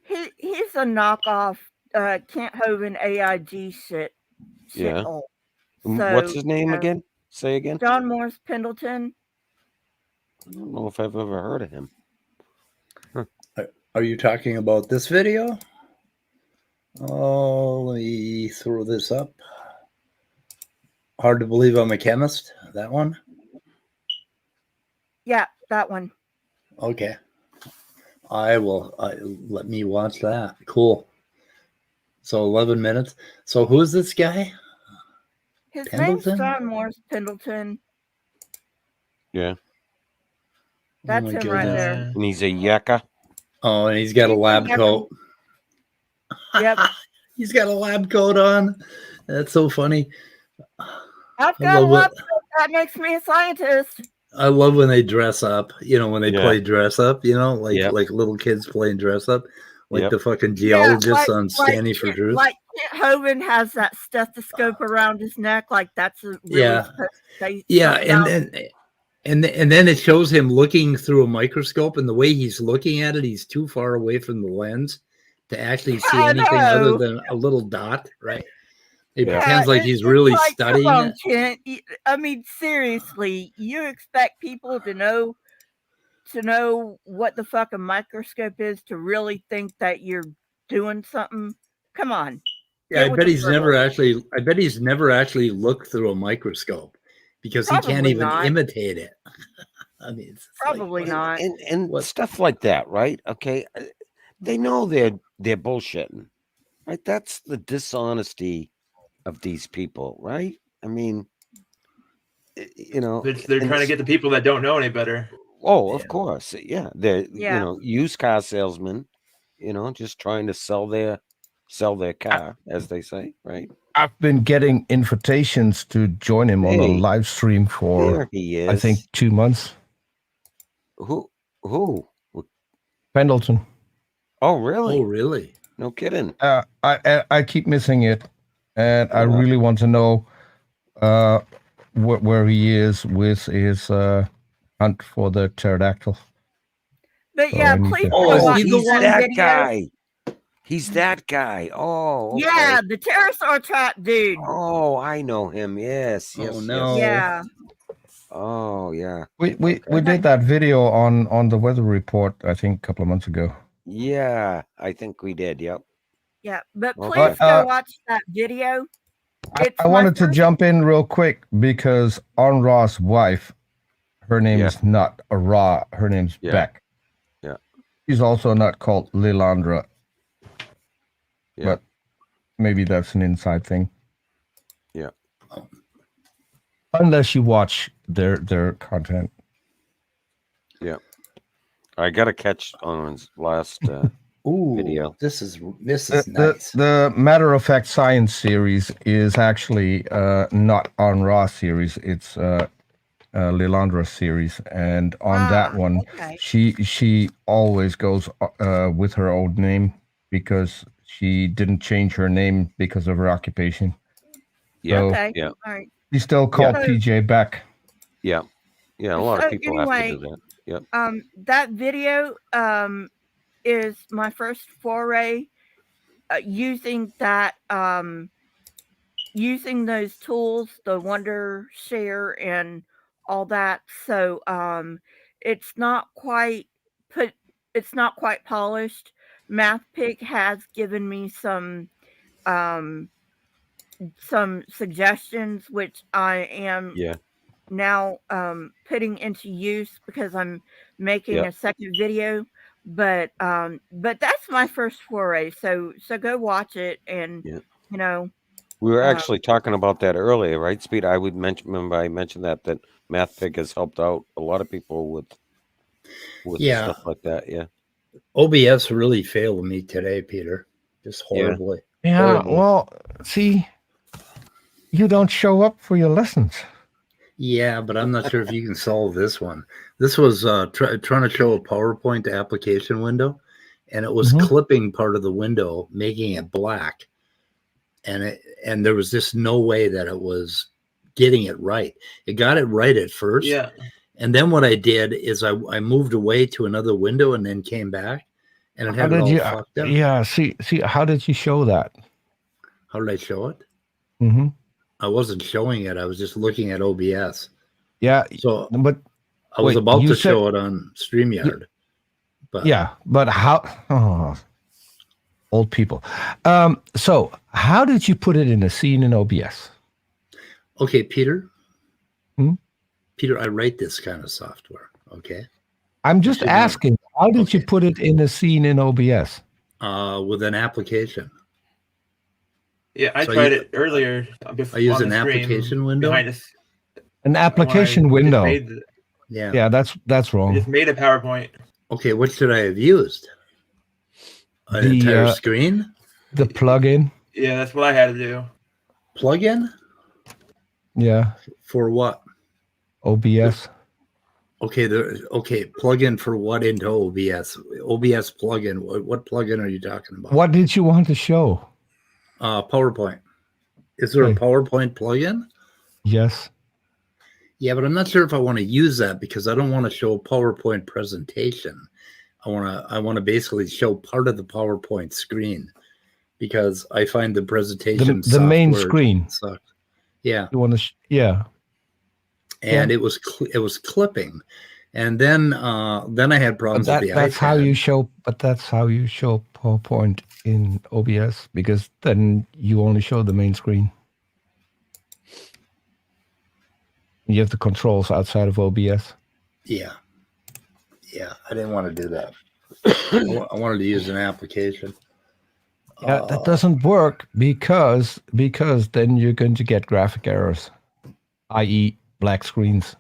He's a knockoff Kent Hovind AIG shit.
Yeah.
So,
what's his name again? Say again.
John Morris Pendleton.
I don't know if I've ever heard of him.
Huh. Are you talking about this video? Oh, let me throw this up. Hard to believe I'm a chemist. That one?
Yeah, that one.
Okay. I will let me watch that. Cool. So 11 minutes. So who's this guy?
His
Pendleton?
name's John Morris Pendleton.
Yeah.
That's
my
him right
goodness.
there.
And he's a yucca.
Oh, and he's got a
He's a
lab
yucca.
coat.
Yep.
He's got a lab coat on. That's so funny.
I've
I
got a
love
lot
it.
that makes me a scientist.
I love when they dress up, when they
Yeah.
play dress up, like
Yep.
like little kids playing dress up, like
Yep.
the fucking
Yeah,
geologists on Standing for Truth.
Like Kent Hovind has that stethoscope around his neck, like that's really
Yeah.
supposed to say
Yeah,
something
and
about-
then and then it shows him looking through a microscope, and the way he's looking at it, he's too far away from the lens to actually see
I
anything other
know.
than a little dot, right? He
Yeah,
pretends like he's really
like,
studying
come on,
it.
Kent. I mean, seriously, you expect people to know what the fuck a microscope is to really think that you're doing something? Come on.
Yeah, I
Get with
bet
the
he's never
program.
actually looked through a microscope because he can't
Probably
even
not.
imitate it. I mean, it's like,
Probably not.
And stuff like that, right? Okay. They know they're bullshitting. Right? That's the dishonesty of these people, right? I mean,
They're trying to get the people that don't know any better.
Oh, of course. Yeah. They're
Yeah.
used car salesmen, just trying to sell their car, as they say, right?
I've been getting invitations to join him on a
Hey,
live stream
There
for
he is.
I think 2 months.
Who?
Pendleton.
Oh, really?
oh, really?
No kidding.
I keep missing it, and I
Yeah.
really want to know where he is with his hunt for the pterodactyl.
But
So
yeah,
I need
please
to-
go
Oh,
watch
he's
that
that
video.
guy. He's that guy. Oh, okay.
Yeah, the pterosaur trap dude.
Oh, I know him. Yes.
Oh,
Yes.
no.
Yes.
Yeah.
Oh, yeah.
We did that video on the weather report, I think, a couple of months ago.
Yeah, I think we did. Yep.
Yeah, but
Okay.
please go watch that video.
I wanted to jump in real quick because on Ra's wife, her name
Yeah.
is not Ra, her name's
Yeah.
Beck.
Yeah.
She's also not called Lilandra.
Yeah.
But maybe that's an inside thing.
Yeah.
Unless you watch their content.
Yeah. I got to catch on his last
Ooh,
video.
this is
The,
nice.
the Matter of Fact Science series is actually not on Raw series. It's Lilandra series, and on that one,
okay.
she always goes with her old name because she didn't change her name because of her occupation.
Yeah.
So
Okay.
Yeah.
All right.
she's still called
Yeah.
PJ Beck.
Yeah. Yeah. A lot
So
of people have to
anyway,
do that. Yep.
That video is my first foray using that using those tools, the Wonder Share and all that. So it's not quite polished. MathPig has given me some suggestions which I am
Yeah.
now putting into use because I'm making
Yeah.
a second video. But that's my first foray. So go watch it and
Yeah.
you know.
We were actually talking about that earlier, right, Speed? I remember I mentioned that MathPig has helped out a lot of people with
Yeah.
stuff like that. Yeah.
OBS really failed me today, Peter. Just horribly.
Yeah,
Horribly.
well, see, you don't show up for your lessons.
Yeah, but I'm not sure if you can solve this one. This was trying to show a PowerPoint application window, and it was
Mhm.
clipping part of the window, making it black. And there was just no way that it was getting it right. It got it right at first.
Yeah.
And then what I did is I moved away to another window and then came back, and it
How
had it
did
all
you?
fucked up.
Yeah, see, how did you show that?
How did I show it?
Mm-hmm.
I wasn't showing it. I was just looking at OBS.
Yeah,
So
but
I was
wait,
about
you
to
said-
show it on StreamYard. But
yeah, but how? Oh, old people. So how did you put it in a scene in OBS?
okay, Peter.
Hmm?
Peter, I write this kind of software. Okay.
I'm just
should know.
asking, how did you
Okay.
put it in a scene in OBS?
With an application.
Yeah, I tried it earlier.
I use an application window.
An application window.
Yeah,
that's wrong.
I just made a PowerPoint.
Okay, what should I have used? An entire screen?
The plugin.
Yeah, that's what I had to do.
Plugin?
Yeah.
For what?
OBS.
Okay, plugin for what into OBS? OBS plugin. What plugin are you talking about?
What did you want to show?
PowerPoint. Is there a PowerPoint plugin?
Yes.
Yeah, but I'm not sure if I want to use that because I don't want to show a PowerPoint presentation. I want to basically show part of the PowerPoint screen because I find the presentation
the main screen
sucks. Yeah.
You want to yeah.
And it was clipping. And then I had problems with the iPad.
That's how you show PowerPoint in OBS because then you only show the main screen. You have the controls outside of OBS.
Yeah. Yeah, I didn't want to do that. I wanted to use an application.
Yeah, that doesn't work because then you're going to get graphic errors, i.e. black screens.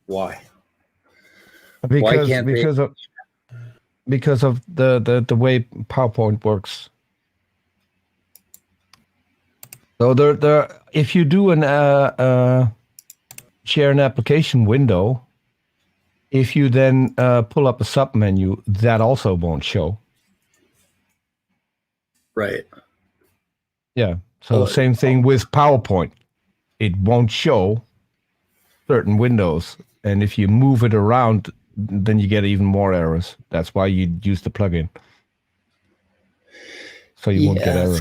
Why?
Because of the way PowerPoint works. So if you do share an application window, if you then pull up a sub menu, that also won't show.
Right.
Yeah. So same thing with PowerPoint. It won't show certain windows. And if you move it around, then you get even more errors. That's why you use the plugin. So you won't get errors.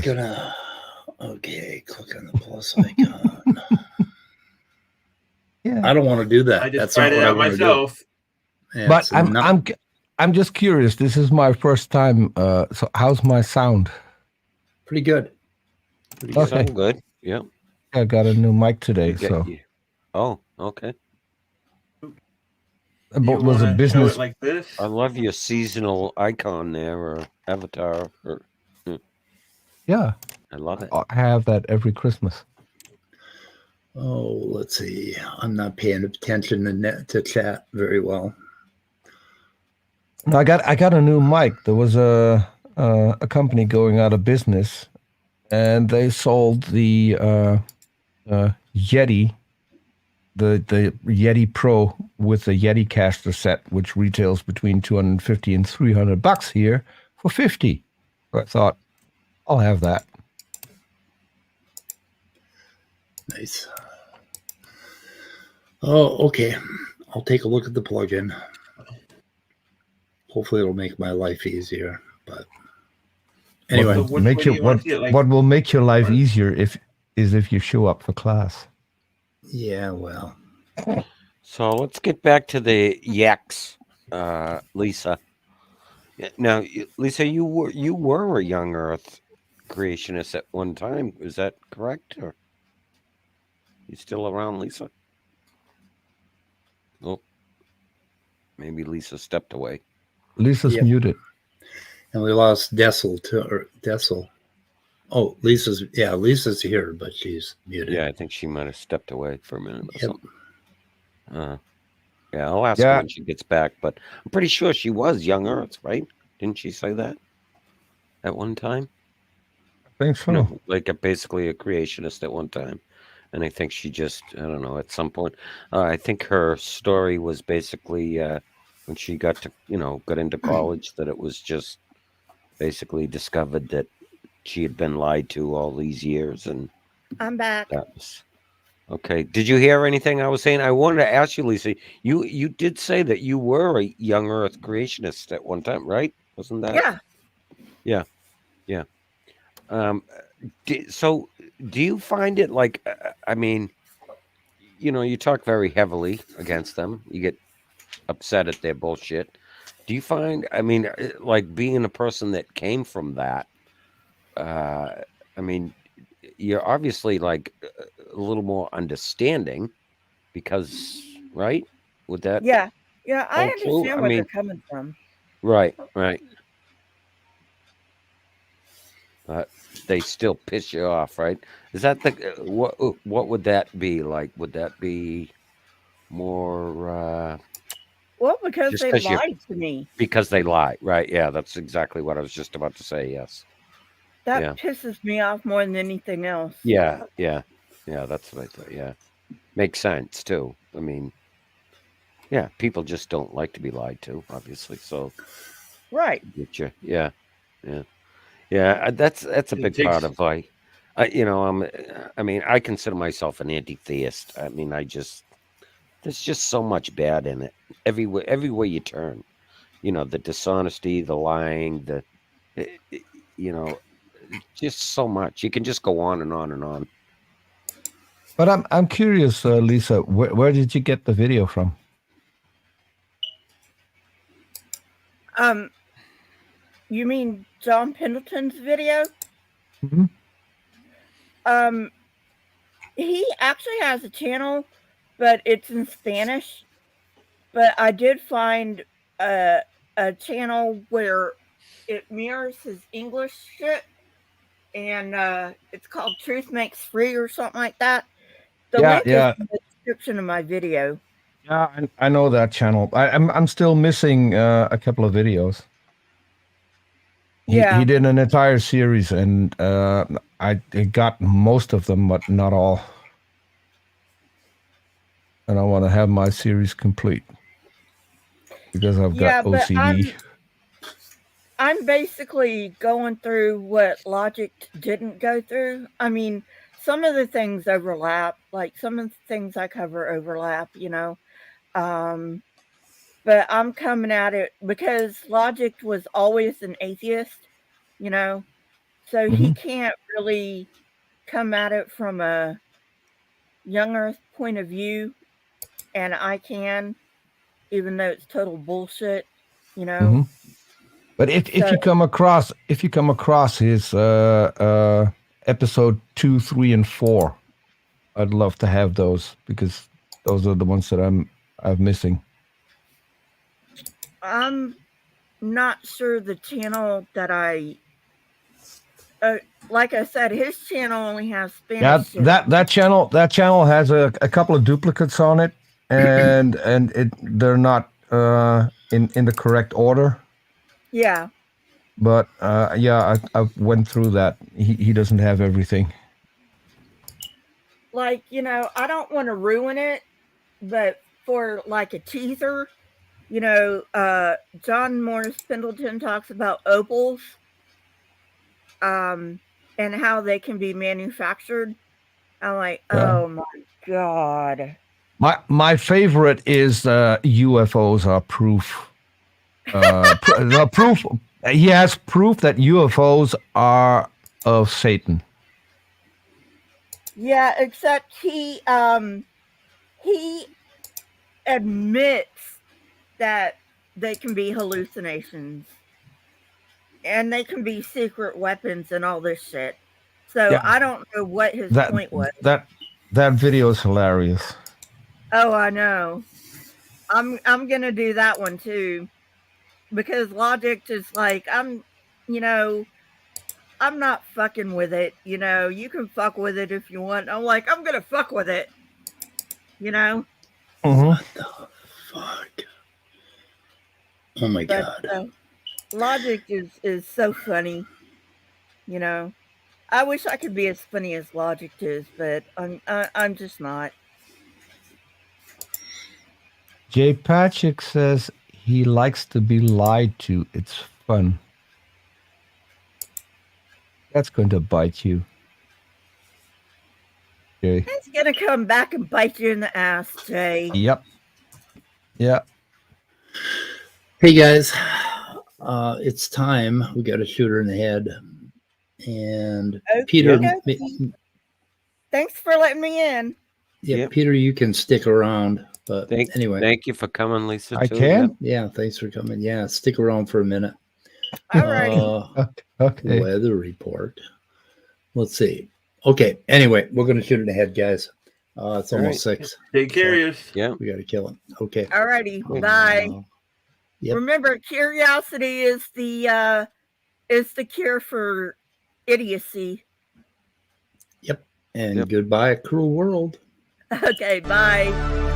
Okay, click on the plus icon.
Yeah.
I don't want to do that.
I just tried it out myself.
Yeah,
but
so
I'm just curious. This is my first time. So how's my sound?
Pretty good.
Okay. Sound good. Yeah.
I got a new mic today.
Oh, okay.
But was a business
like this?
I love your seasonal icon there or avatar.
Yeah.
I love it.
I have that every Christmas.
Oh, let's see. I'm not paying attention to chat very well.
I got a new mic. There was a company going out of business, and they sold the Yeti, the Yeti Pro with the Yeti caster set, which retails between $250 and $300 here for $50. So I thought, I'll have that.
Nice. Oh, okay. I'll take a look at the plugin. Hopefully it'll make my life easier. But anyway,
what will make your life easier is if you show up for class.
Yeah, well.
So let's get back to the yaks, Lisa. Now, Lisa, you were a young Earth creationist at one time. Is that correct? Or you still around, Lisa? Oh, maybe Lisa stepped away.
Lisa's muted.
And we lost Dessel. Oh, Lisa's here, but she's muted.
Yeah, I think she might have stepped away for a minute or something. Yeah, I'll ask her when she gets back, but I'm pretty sure she was young Earth, right? Didn't she say that at one time?
I think so.
No, like basically a creationist at one time. And I think she just, I don't know, at some point, I think her story was basically when she got into college, that it was just basically discovered that she had been lied to all these years. And
I'm back.
That was okay. Did you hear anything I was saying? I wanted to ask you, Lisa, you did say that you were a young Earth creationist at one time, right? Wasn't that? Yeah. So do you find it like, I mean, you talk very heavily against them. You get upset at their bullshit. Do you find, I mean, like being a person that came from that, I mean, you're obviously like a little more understanding because, right? Would that?
Yeah, I understand where they're coming from.
Right. But they still piss you off, right? Is that the what would that be like? Would that be more
Well, because
just
they
'cause you
lied to me.
because they lie, right? Yeah, that's exactly what I was just about to say. Yes.
That
Yeah.
pisses me off more than anything else.
Yeah, yeah. Yeah, that's what I thought. Yeah. Makes sense too. I mean, yeah, people just don't like to be lied to, obviously. So
Right.
get you. Yeah. Yeah. Yeah, that's a big part of like you know, I mean, I consider myself an anti-theist. I mean, there's just so much bad in it. Everywhere you turn. You know, the dishonesty, the lying, you know, just so much. You can just go on and on and on.
But I'm curious, Lisa, where did you get the video from?
You mean John Pendleton's video?
Mm-hmm.
He actually has a channel, but it's in Spanish. But I did find a channel where it mirrors his English shit, and it's called Truth Makes Free or something like that. The link is in the description of my video.
Yeah, I know that channel. I'm still missing a couple of videos. He did an entire series, and I got most of them, but not all. And I want to have my series complete because I've got OCD.
I'm basically going through what Logic didn't go through. I mean, some of the things overlap, like some of the things I cover overlap, you know. But I'm coming at it because Logic was always an atheist, you know. So he can't really come at it from a young Earth point of view, and I can, even though it's total bullshit, you know.
But if you come across his episode 2, 3, and 4, I'd love to have those because those are the ones that I'm missing.
I'm not sure the channel that I like I said, his channel only has Spanish.
Yeah, that channel has a couple of duplicates on it, and they're not in the correct order.
Yeah.
But yeah, I went through that. He doesn't have everything.
Like, you know, I don't want to ruin it, but for like a teaser, you know, John Morris Pendleton talks about opals, and how they can be manufactured. I'm like, oh my God.
My favorite is UFOs are proof. Proof. He has proof that UFOs are of Satan.
Yeah, except he admits that they can be hallucinations and they can be secret weapons and all this shit. So yeah. I don't know what his point was.
That video is hilarious.
Oh, I know. I'm gonna do that one too, because Logic is like, I'm not fucking with it. You know, you can fuck with it if you want. I'm like, I'm gonna fuck with it. You know.
What the fuck? Oh my God.
Logic is so funny. You know, I wish I could be as funny as Logic is, but I'm just not.
Jay Patrick says he likes to be lied to. It's fun. That's going to bite you. Jay.
It's going to come back and bite you in the ass, Jay.
Yep. Yeah.
Hey, guys. It's time. We got a shooter in the head. And
okay,
Peter.
Thanks for letting me in.
Yeah, yep. Peter, you can stick around. But anyway.
Thank you for coming, Lisa.
I can?
Yeah, thanks for coming. Yeah, stick around for a minute.
All right.
Okay.
Weather report. Let's see. Okay. Anyway, we're going to shoot in the head, guys. It's almost 6.
Take care.
Yeah.
We got to kill him. Okay.
All righty. Bye.
Yep.
Remember, curiosity is the cure for idiocy.
Yep. And goodbye, cruel world.
Okay, bye.